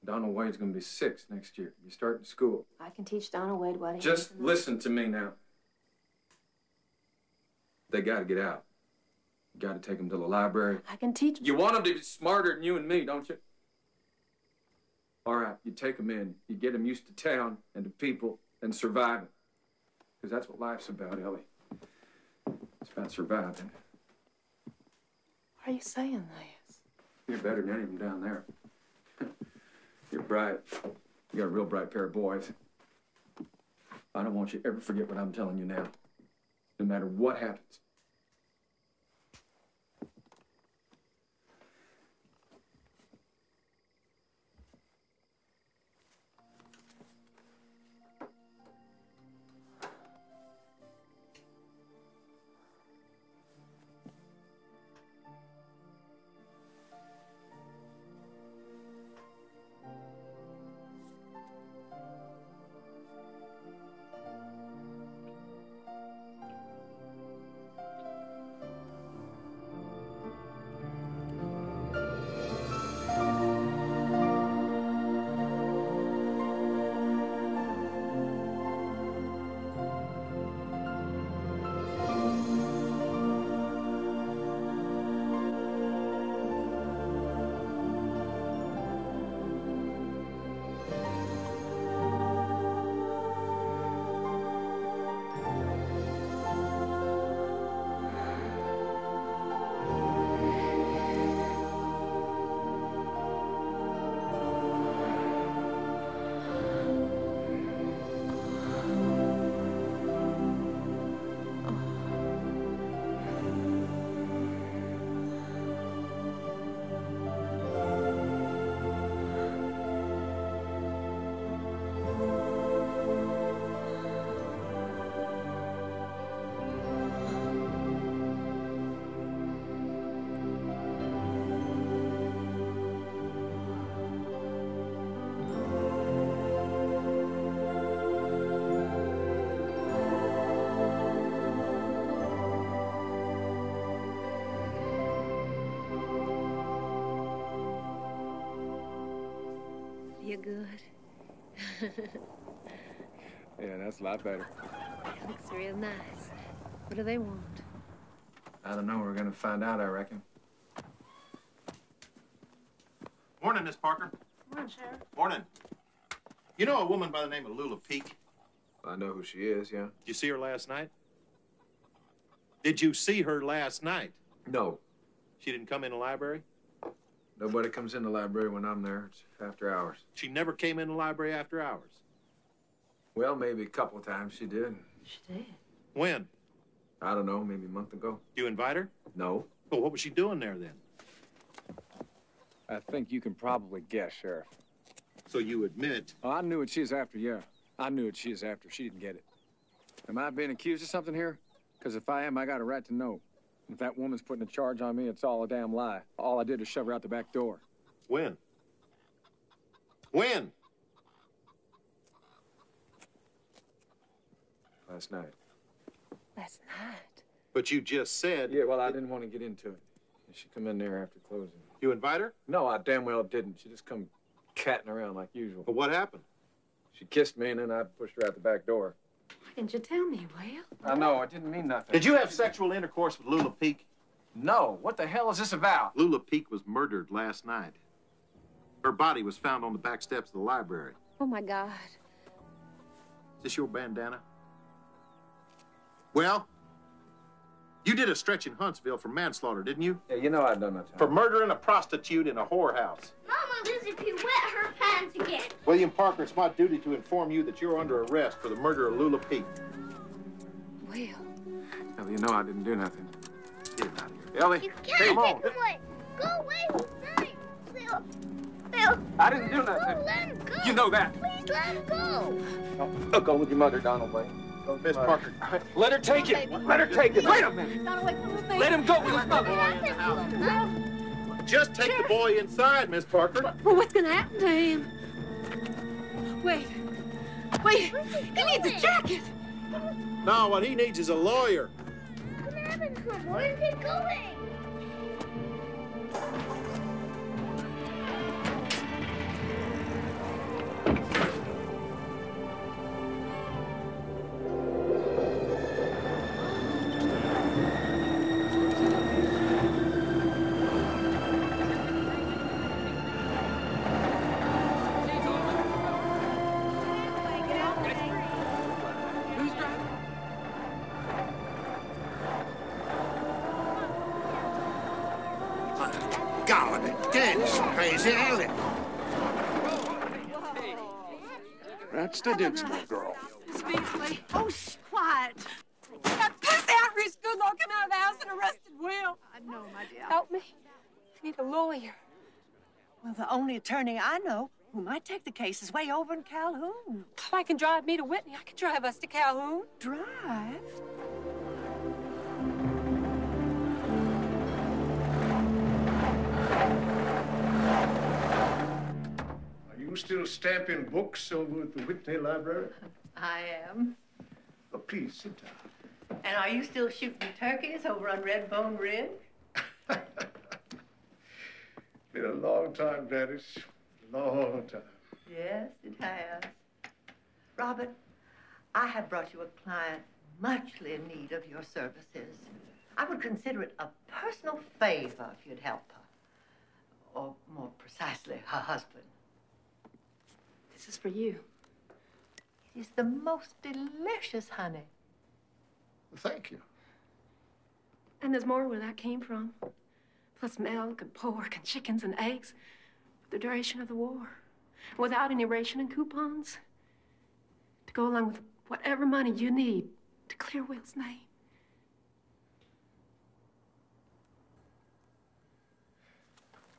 Donald Wade's going to be 6 next year. You're starting school. I can teach Donald Wade what he Just listen to me now. They got to get out. You got to take them to the library. I can teach them. You want them to be smarter than you and me, don't you? All right, you take them in. You get them used to town and to people and surviving. Because that's what life's about, Ellie. It's about surviving. Why are you saying this? You're better than any of them down there. You're bright. You got a real bright pair of boys. I don't want you to ever forget what I'm telling you now. No matter what happens. You're good. Yeah, that's a lot better. It looks real nice. What do they want? I don't know. We're going to find out, I reckon. Morning, Miss Parker. Morning, Sheriff. Morning. You know a woman by the name of Lula Peak? I know who she is, yeah. Did you see her last night? Did you see her last night? No. She didn't come in the library? Nobody comes in the library when I'm there. It's after hours. She never came in the library after hours? Well, maybe a couple of times she did. She did? When? I don't know, maybe a month ago. You invite her? No. Well, what was she doing there then? I think you can probably guess, Sheriff. So you admit? Oh, I knew what she was after, yeah. I knew what she was after. She didn't get it. Am I being accused of something here? Because if I am, I got a right to know. If that woman's putting a charge on me, it's all a damn lie. All I did was shove her out the back door. When? When? Last night. Last night? But you just said... Yeah, well, I didn't want to get into it. She come in there after closing. You invite her? No, I damn well didn't. She just come catting around like usual. But what happened? She kissed me, and then I pushed her out the back door. Why didn't you tell me, Will? I know, I didn't mean nothing. Did you have sexual intercourse with Lula Peek? No. What the hell is this about? Lula Peek was murdered last night. Her body was found on the back steps of the library. Oh, my God. Is this your bandana? Well, you did a stretch in Huntsville for manslaughter, didn't you? Yeah, you know I'd done that. For murdering a prostitute in a whorehouse. Mama, Lizzie P wet her pants again. William Parker, it's my duty to inform you that you're under arrest for the murder of Lula Peek. Will. Ellie, you know I didn't do nothing. Get him out of here. Ellie, You can't come on. take him away. Go away from me. Phil. Phil. I didn't do nothing. Go, let him go. You know that. Please let him go. I'll go with your mother, Donald Wayne. Miss Parker. Let her take it. Let her take it. Wait a minute. Donald, wait, come with me. Let him go with his mother. Just take the boy inside, Miss Parker. Well, what's going to happen to him? Wait. Wait. He needs a jacket. No, what he needs is a lawyer. What happened to him? Where's he going? God, that's Crazy Allen. That's the Dinsmore girl. Miss Beasley. Oh, shh, quiet. That pussy outreach good Lord come out of the house and arrested Will. I know, my dear. Help me. I need a lawyer. Well, the only attorney I know who might take the case is way over in Calhoun. If I can drive me to Whitney, I can drive us to Calhoun. Drive? Are you still stamping books over at the Whitney Library? I am. Oh, please, sit down. And are you still shooting turkeys over on Redbone Ridge? Been a long time, Gladys. Long time. Yes, it has. Robert, I have brought you a client muchly in need of your services. I would consider it a personal favor if you'd help her. Or more precisely, her husband. This is for you. It is the most delicious honey. Thank you. And there's more where that came from. Plus milk and pork and chickens and eggs for the duration of the war. Without any ration and coupons. To go along with whatever money you need to clear Will's name.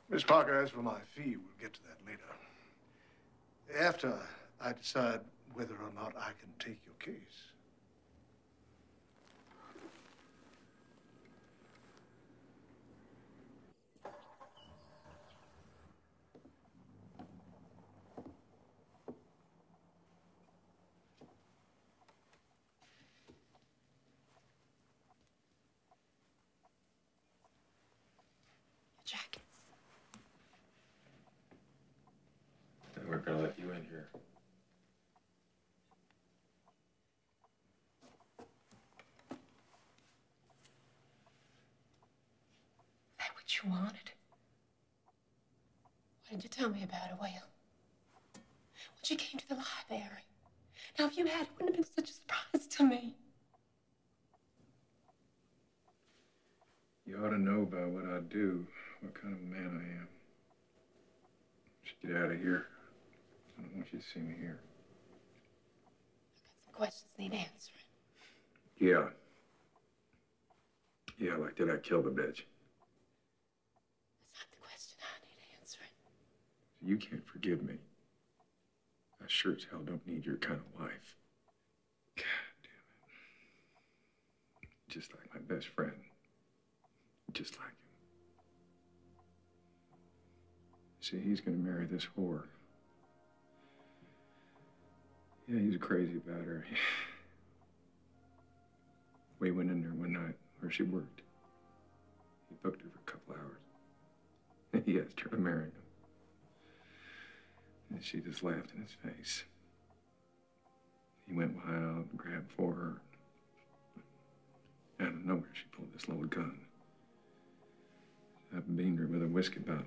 Miss Parker, as for my fee, we'll get to that later. After I decide whether or not I can take your case. Jacket. And we're gonna let you in here. Is that what you wanted? Why did you tell me about it, Will? When you came to the library. Now, if you had, it wouldn't have been such a surprise to me. You ought to know about what I do, what kind of man I am. Just get out of here. I don't want you to see me here. Some questions need answering. Yeah. Yeah, like did I kill the bitch? That's not the question I need answering. You can't forgive me. I sure as hell don't need your kind of wife. God damn it. Just like my best friend. Just like him. See, he's gonna marry this whore. Yeah, he's crazy about her. We went in there one night where she worked. He booked her for a couple hours. He asked her to marry him. And she just laughed in his face. He went wild and grabbed for her. Out of nowhere, she pulled this little gun. I beamed her with a whiskey bottle.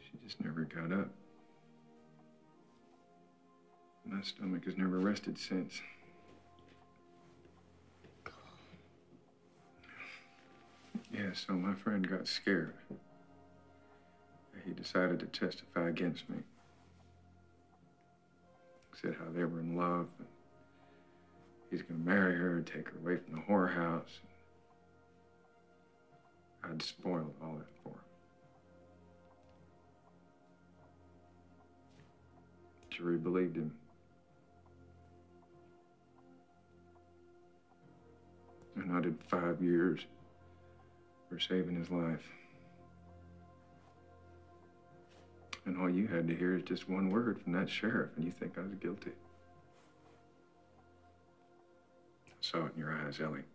She just never got up. My stomach has never rested since. Yeah, so my friend got scared. He decided to testify against me. Said how they were in love, and he's gonna marry her, take her away from the whorehouse. I'd spoiled all that for him. Jury believed him. And I did 5 years for saving his life. And all you had to hear is just one word from that sheriff, and you think I was guilty. I saw it in your eyes, Ellie.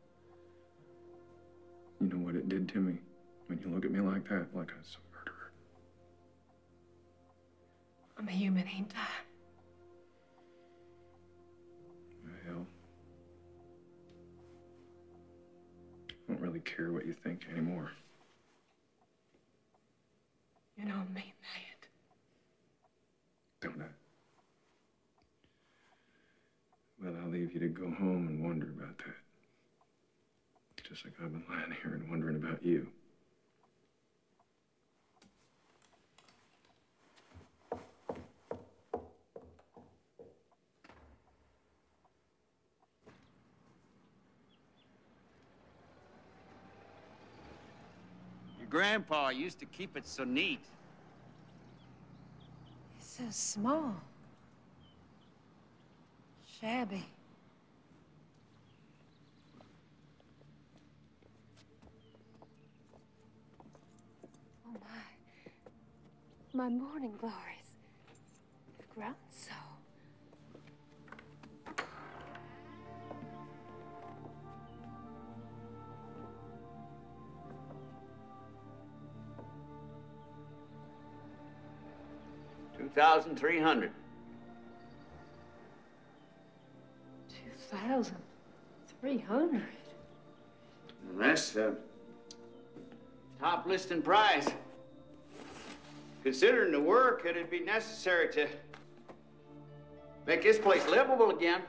You know what it did to me when you look at me like that, like I was a murderer. I'm a human, ain't I? Well, I don't really care what you think anymore. You don't mean that. Don't I? Well, I'll leave you to go home and wonder about that. Just like I've been lying here and wondering about you. Your grandpa used to keep it so neat. So small. Shabby. Oh, my morning glories have grown so. $2,300. 2,300. That's top listing price. Considering the work it'd be necessary to make this place livable again.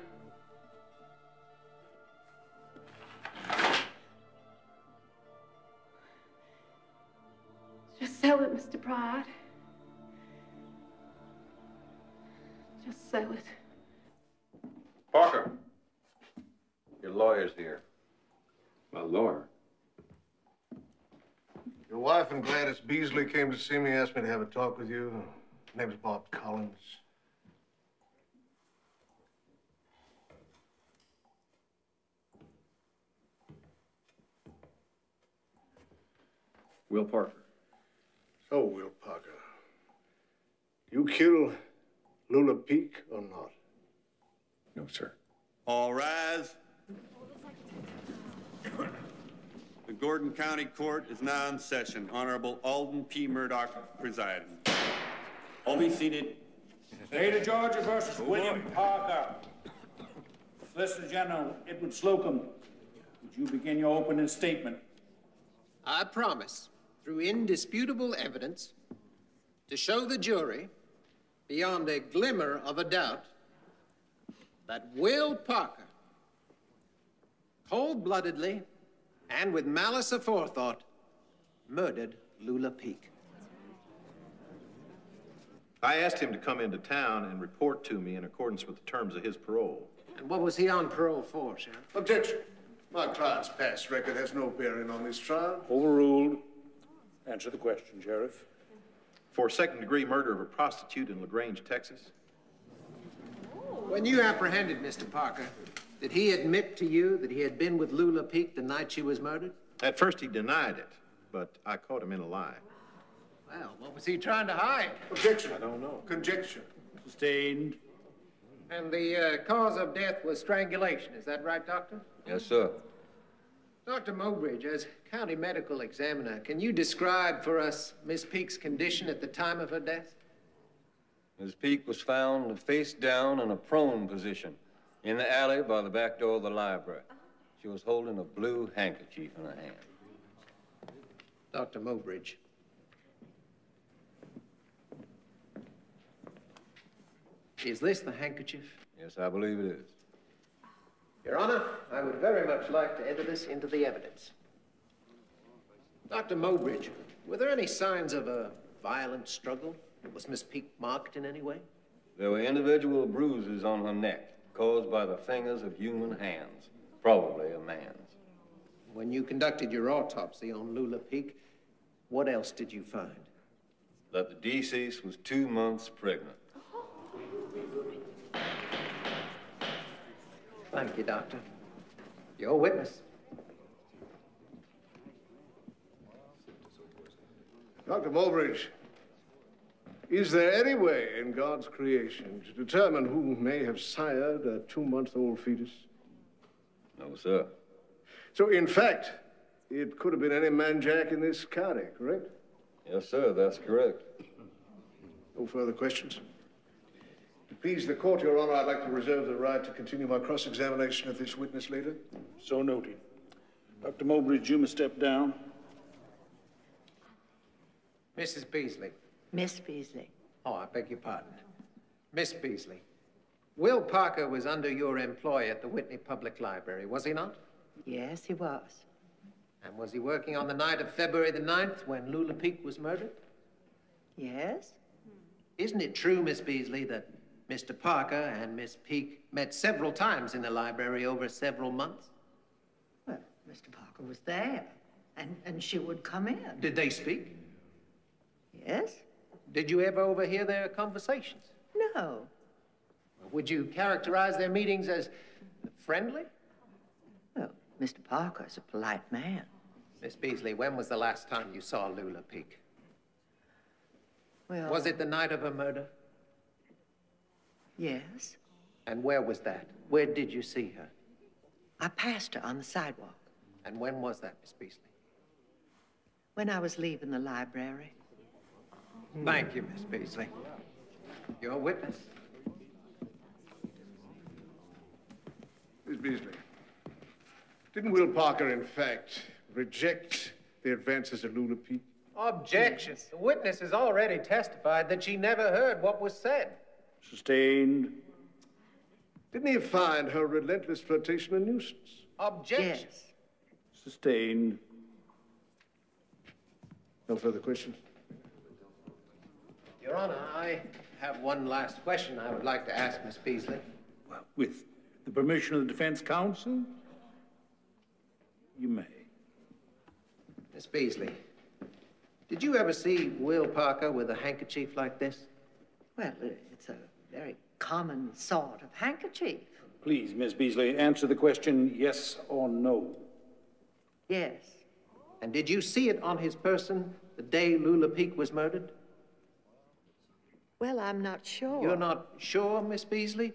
Just sell it, Mr. Pride. Just sell it. Parker, your lawyer's here. My lawyer? Your wife and Gladys Beasley came to see me, asked me to have a talk with you. Her name's Bob Collins. Will Parker. So, Will Parker, you kill Lula Peek or not? No, sir. All rise. The Gordon County Court is now in session. Honorable Alden P. Murdoch presiding. All be seated. State of Georgia versus William Parker. Solicitor General Edward Slocum, would you begin your opening statement? I promise, through indisputable evidence, to show the jury, beyond a glimmer of a doubt, that Will Parker, cold-bloodedly and with malice aforethought, murdered Lula Peek. I asked him to come into town and report to me in accordance with the terms of his parole. And what was he on parole for, Sheriff? Objection. My client's past record has no bearing on this trial. Overruled. Answer the question, Sheriff. For second-degree murder of a prostitute in LaGrange, Texas. When you apprehended Mr. Parker, did he admit to you that he had been with Lula Peek the night she was murdered? At first he denied it, but I caught him in a lie. Well, what was he trying to hide? Objection. I don't know. Conjecture. Sustained. And the cause of death was strangulation. Is that right, Doctor? Yes, sir. Dr. Mobridge, as county medical examiner, can you describe for us Miss Peake's condition at the time of her death? Miss Peake was found face down in a prone position in the alley by the back door of the library. She was holding a blue handkerchief in her hand. Dr. Mobridge. Is this the handkerchief? Yes, I believe it is. Your Honor, I would very much like to enter this into the evidence. Dr. Mobridge, were there any signs of a violent struggle? Was Miss Peake marked in any way? There were individual bruises on her neck caused by the fingers of human hands, probably a man's. When you conducted your autopsy on Lula Peake, what else did you find? That the deceased was 2 months pregnant. Thank you, Doctor. Your witness. Dr. Mobridge, is there any way in God's creation to determine who may have sired a 2-month-old fetus? No, sir. So, in fact, it could have been any man-jack in this county, correct? Yes, sir, that's correct. No further questions? To please the court, Your Honor, I'd like to reserve the right to continue my cross-examination of this witness later. So noted. Dr. Mobridge, you may step down. Mrs. Beasley. Miss Beasley. Oh, I beg your pardon. Miss Beasley, Will Parker was under your employ at the Whitney Public Library, was he not? Yes, he was. And was he working on the night of February the 9th when Lula Peake was murdered? Yes. Isn't it true, Miss Beasley, that Mr. Parker and Miss Peake met several times in the library over several months? Well, Mr. Parker was there, and she would come in. Did they speak? Yes. Did you ever overhear their conversations? No. Would you characterize their meetings as friendly? Well, Mr. Parker is a polite man. Miss Beasley, when was the last time you saw Lula Peake? Well... Was it the night of her murder? Yes. And where was that? Where did you see her? I passed her on the sidewalk. And when was that, Miss Beasley? When I was leaving the library. Thank you, Miss Beasley. Your witness. Miss Beasley, didn't Will Parker, in fact, reject the advances of Lula Peake? Objection. The witness has already testified that she never heard what was said. Sustained. Didn't he find her relentless flirtation a nuisance? Objection. Yes. Sustained. No further questions? Your Honor, I have one last question I would like to ask Miss Beasley. Well, with the permission of the defense counsel, you may. Miss Beasley, did you ever see Will Parker with a handkerchief like this? Well, it's a very common sort of handkerchief. Please, Miss Beasley, answer the question yes or no. Yes. And did you see it on his person the day Lula Peake was murdered? Well, I'm not sure. You're not sure, Miss Beasley?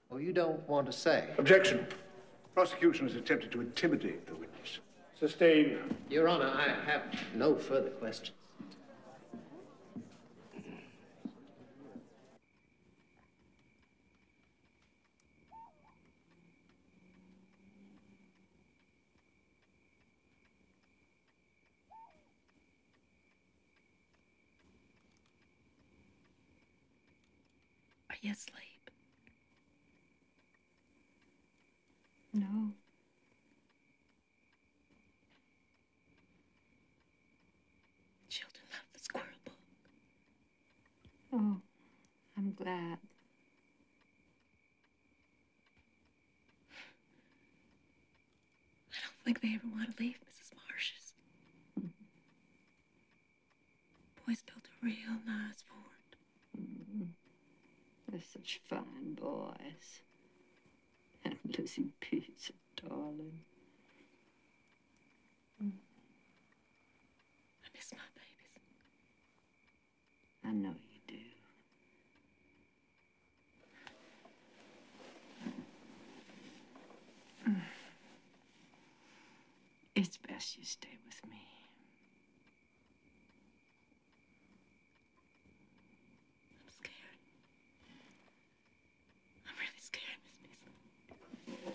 Or you don't want to say? Objection. Prosecution has attempted to intimidate the witness. Sustained. Your Honor, I have no further questions. Are you asleep? No. Children love the squirrel book. Oh, I'm glad. I don't think they ever want to leave Mrs. Marsh's. Boys built a real nice fort. They're such fine boys. And Lizzie P's a darling. I miss my babies. I know you do. It's best you stay with me. I'm scared. I'm really scared, Miss Beasley.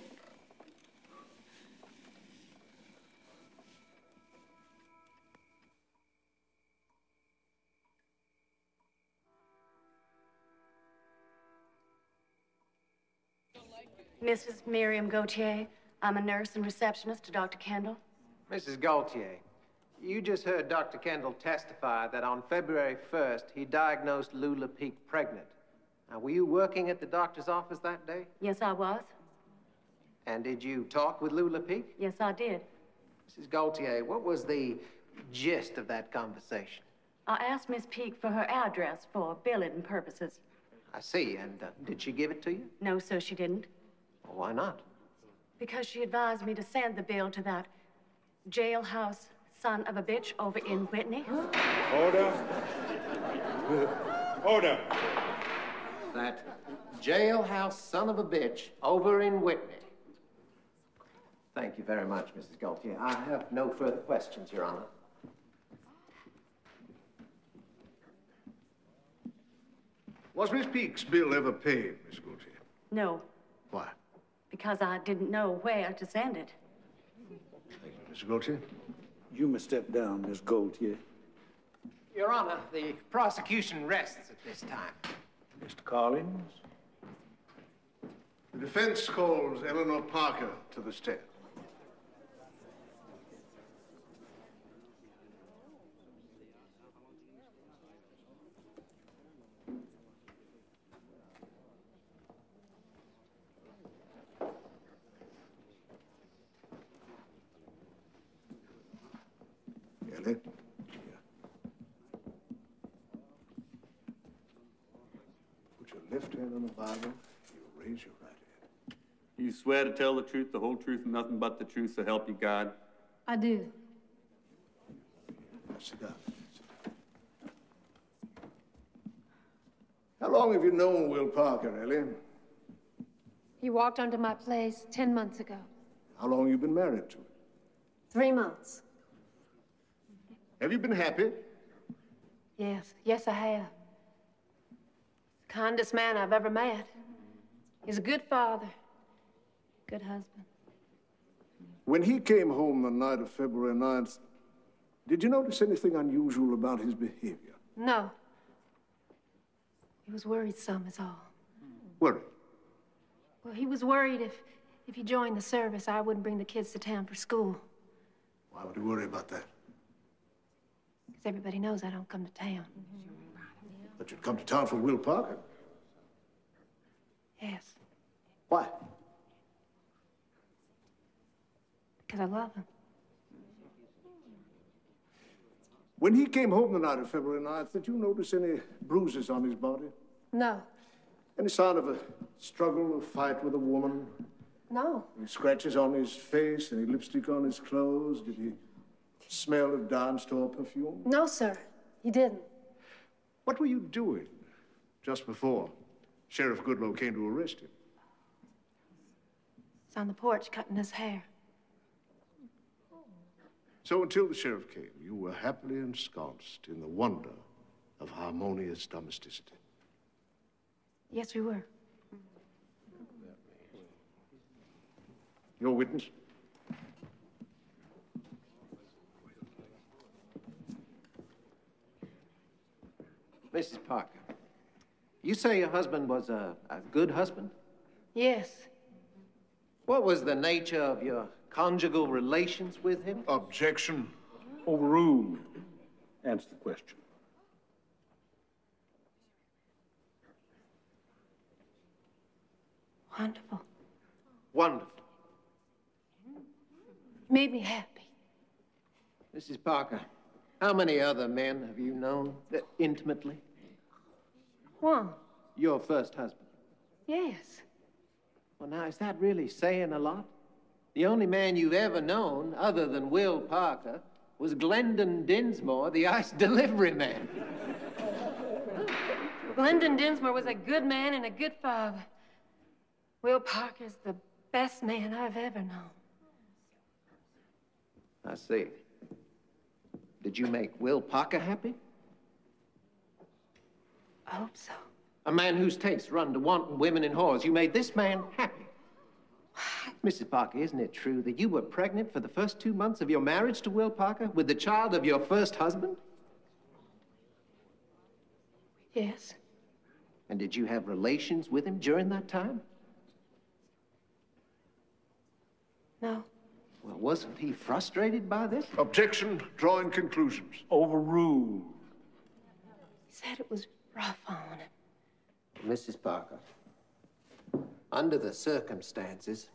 Mrs. Miriam Gautier. I'm a nurse and receptionist to Dr. Kendall. Mrs. Gaultier, you just heard Dr. Kendall testify that on February 1st, he diagnosed Lula Peek pregnant. Now, were you working at the doctor's office that day? Yes, I was. And did you talk with Lula Peek? Yes, I did. Mrs. Gaultier, what was the gist of that conversation? I asked Miss Peek for her address for billing purposes. I see. And did she give it to you? No, sir, she didn't. Well, why not? Because she advised me to send the bill to that jailhouse son of a bitch over in Whitney. Order. Order. That jailhouse son of a bitch over in Whitney. Thank you very much, Mrs. Gaultier. I have no further questions, Your Honor. Was Miss Peek's bill ever paid, Miss Gaultier? No. Why? Because I didn't know where to send it. Thank you, Mr. Gaultier. You may step down, Miss Gaultier. Your Honor, the prosecution rests at this time. Mr. Collins? The defense calls Eleanor Parker to the stand. Ellie? Put your left hand on the Bible. You raise your right hand. You swear to tell the truth, the whole truth, and nothing but the truth, so help you God? I do. Now, sit down. How long have you known Will Parker, Ellie? He walked onto my place 10 months ago. How long have you been married to him? 3 months. Have you been happy? Yes, yes, I have. The kindest man I've ever met. He's a good father, good husband. When he came home the night of February 9th, did you notice anything unusual about his behavior? No. He was worried some is all. Worried? Well, he was worried if he joined the service, I wouldn't bring the kids to town for school. Why would he worry about that? Because everybody knows I don't come to town. But you'd come to town for Will Parker? Yes, Why? because I love him. When he came home the night of February 9th, did you notice any bruises on his body? No, Any sign of a struggle, a fight with a woman? no, Any scratches on his face? Any lipstick on his clothes? Did he smell of Dawn store perfume? no, sir, he didn't. What were you doing just before Sheriff Goodloe came to arrest him? He's on the porch cutting his hair. So until the sheriff came, you were happily ensconced in the wonder of harmonious domesticity. Yes, we were. Your witness? Mrs. Parker, you say your husband was a good husband? Yes, What was the nature of your conjugal relations with him? Objection. Overruled. Answer the question. wonderful. Wonderful. Made me happy. Mrs. Parker, how many other men have you known intimately? One. Your first husband. Yes. Well, now, is that really saying a lot? The only man you've ever known, other than Will Parker, was Glendon Dinsmore, the ice delivery man. Glendon Dinsmore was a good man and a good father. Will Parker's the best man I've ever known. I see. Did you make Will Parker happy? I hope so. A man whose tastes run to wanton women and whores. You made this man happy. Mrs. Parker, isn't it true that you were pregnant for the first 2 months of your marriage to Will Parker with the child of your first husband? Yes. And did you have relations with him during that time? No. Well, wasn't he frustrated by this? Objection. Drawing conclusions. Overruled. He said it was rough on him. Mrs. Parker, under the circumstances,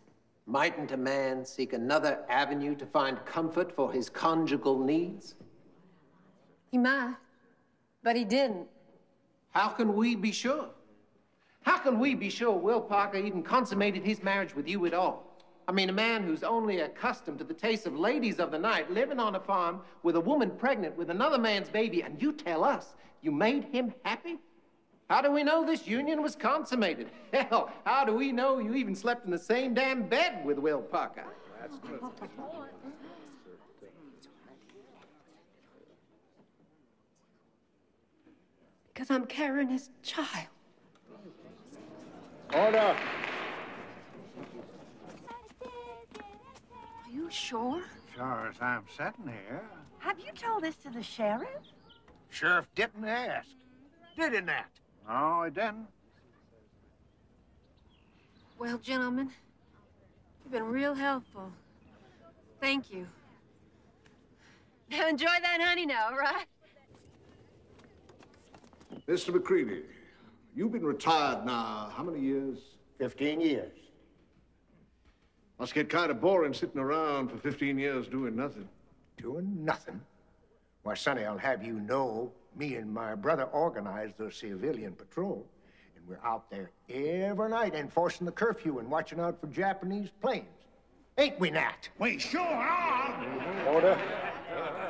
mightn't a man seek another avenue to find comfort for his conjugal needs? He might, but he didn't. How can we be sure? How can we be sure Will Parker even consummated his marriage with you at all? I mean, a man who's only accustomed to the taste of ladies of the night, living on a farm with a woman pregnant with another man's baby, and you tell us you made him happy? How do we know this union was consummated? Hell, how do we know you even slept in the same damn bed with Will Parker? That's true. Because I'm carrying his child. Order. Are you sure? Sure as I'm sitting here. Have you told this to the sheriff? Sheriff didn't ask. Did he, Nat? No, he didn't. Well, gentlemen, you've been real helpful. Thank you. Now enjoy that honey now, right? Mr. McCready, you've been retired now how many years? 15 years. Must get kind of boring sitting around for 15 years doing nothing. Doing nothing? Why, Sonny, I'll have you know, me and my brother organized the civilian patrol, and we're out there every night enforcing the curfew and watching out for Japanese planes. Ain't we, Nat? We sure are! Order.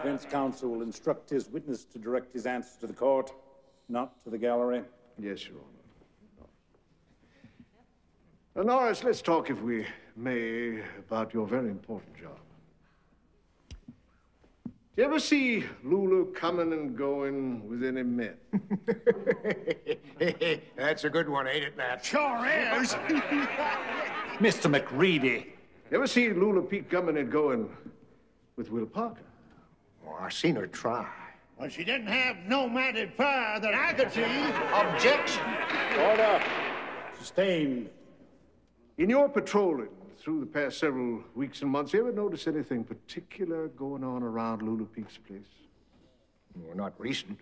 Defense counsel will instruct his witness to direct his answers to the court, not to the gallery. Yes, Your Honor. Norris, let's talk, if we may, about your very important job. Do you ever see Lulu coming and going with any men? That's a good one, ain't it, Nat? Sure is! Mr. McReady. You ever see Lula Peek coming and going with Will Parker? Oh, I seen her try. Well, she didn't have no matted fire that I could see. Objection! Order. Sustained. In your patrolling through the past several weeks and months, you ever notice anything particular going on around Lulu Peek's place? Well, not recent.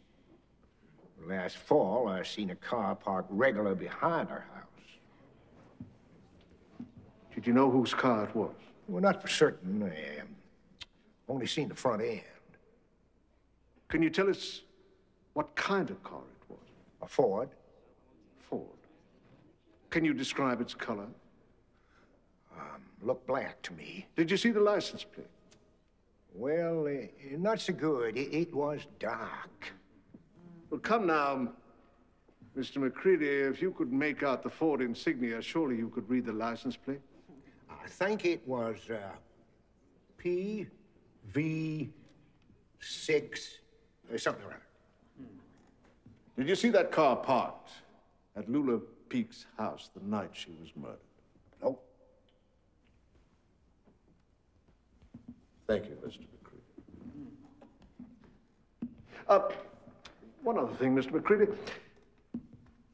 Last fall, I seen a car parked regular behind our house. Did you know whose car it was? Well, not for certain. I only seen the front end. Can you tell us what kind of car it was? A Ford. Ford. Can you describe its color? Looked black to me. Did you see the license plate? Well, not so good. It was dark. Well, come now, Mr. McCready. If you could make out the Ford insignia, surely you could read the license plate? I think it was PV6, something around it. Did you see that car parked at Lula Peek's house the night she was murdered? Nope. Thank you, Mr. McCready. One other thing, Mr. McCready.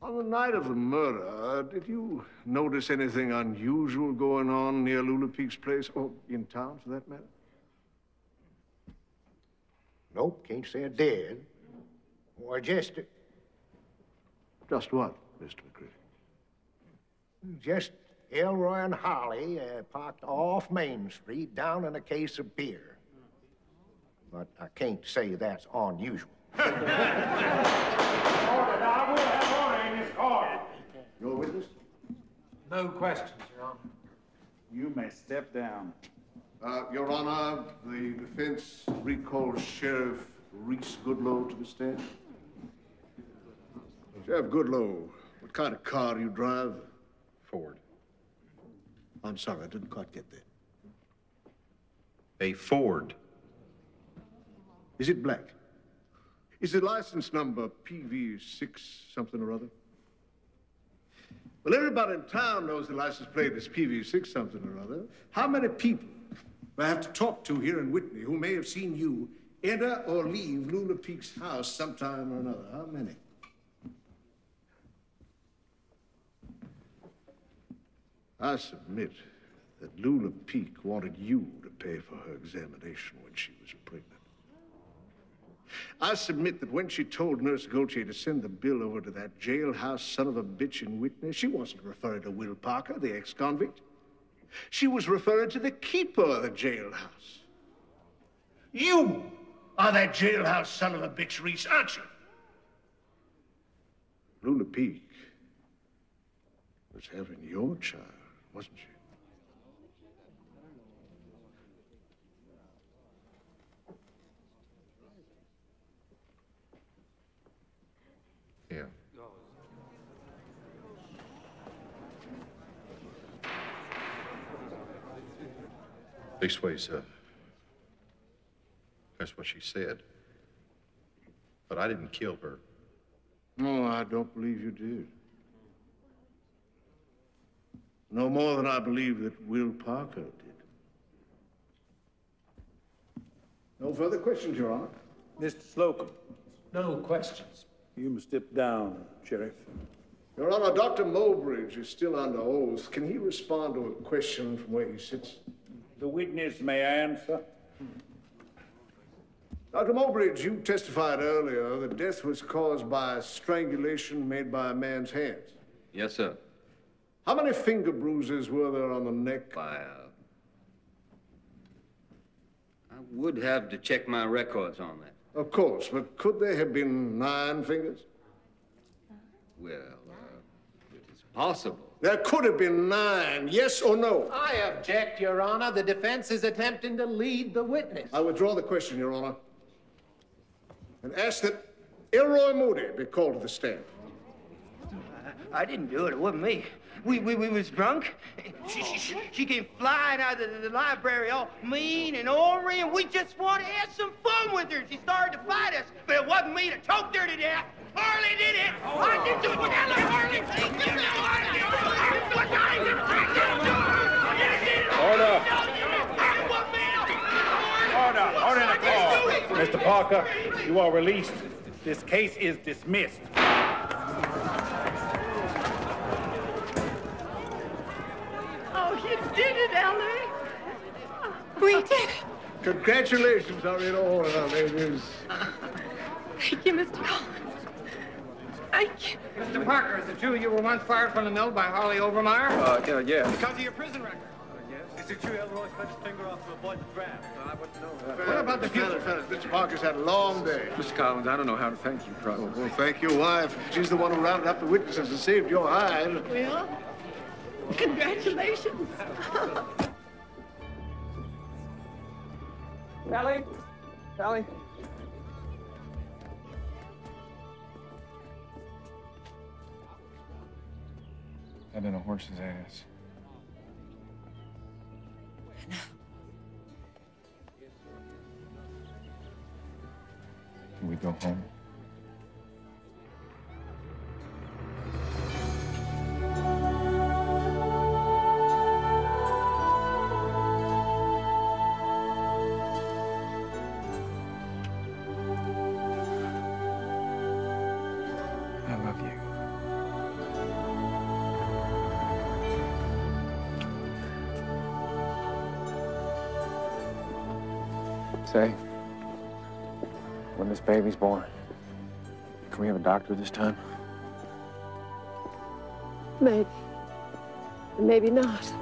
On the night of the murder, did you notice anything unusual going on near Lula Peek's place, or in town, for that matter? Nope, can't say I did. Or just... Just what, Mr. McCready? Just Elroy and Holly parked off Main Street down in a case of beer. But I can't say that's unusual. Order. Now, we'll have order in this court. Your witness? No questions, Your Honor. You may step down. Your Honor, the defense recalls Sheriff Reese Goodloe to the stand. Sheriff Goodloe, what kind of car do you drive? Ford. I'm sorry, I didn't quite get that. A Ford. Is it black? Is the license number PV6 something or other? Well, everybody in town knows the license plate is PV6 something or other. How many people do I have to talk to here in Whitney who may have seen you enter or leave Lula Peek's house sometime or another? How many? I submit that Lula Peek wanted you to pay for her examination when she was pregnant. I submit that when she told Nurse Gauthier to send the bill over to that jailhouse son of a bitch in Whitney, she wasn't referring to Will Parker, the ex-convict. She was referring to the keeper of the jailhouse. You are that jailhouse son of a bitch, Reese, aren't you? Lula Peek was having your child, wasn't she? Yeah. Leastways, that's what she said. But I didn't kill her. No, I don't believe you did. No more than I believe that Will Parker did. No further questions, Your Honor. Mr. Slocum. No questions. You must step down, Sheriff. Your Honor, Dr. Mobridge is still under oath. Can he respond to a question from where he sits? The witness may answer. Dr. Mobridge, you testified earlier that death was caused by strangulation made by a man's hands. Yes, sir. How many finger bruises were there on the neck? I would have to check my records on that. Of course, but could there have been 9 fingers? Well, it is possible. There could have been 9, yes or no? I object, Your Honor. The defense is attempting to lead the witness. I withdraw the question, Your Honor, and ask that Elroy Moody be called to the stand. I didn't do it. It wasn't me. We was drunk. She came flying out of the library all mean and ornery, and we just wanted to have some fun with her. She started to fight us, but it wasn't me that choked her to death. Harley did it. I didn't do it. Tell her, Harley. Order in the court. Mr. Parker, you are released. This case is dismissed. Oh, you did it, Ellery. We did it. Congratulations on it all, ladies. Thank you, Mr. Collins. Thank you. Mr. Parker, is it true you were once fired from the mill by Harley Overmeyer? Yeah. Because of your prison record? Is it true Elroy cut his finger off to avoid the draft? I wouldn't know. What about the future? Fellas, Mr. Parker's had a long day. Mr. Collins, I don't know how to thank you, probably. Well, thank your wife. She's the one who rounded up the witnesses and saved your hide. Well, congratulations. Sally? Sally? I've been a horse's ass. Can we go home? I love you. Say, when this baby's born, can we have a doctor this time? Maybe. Maybe not.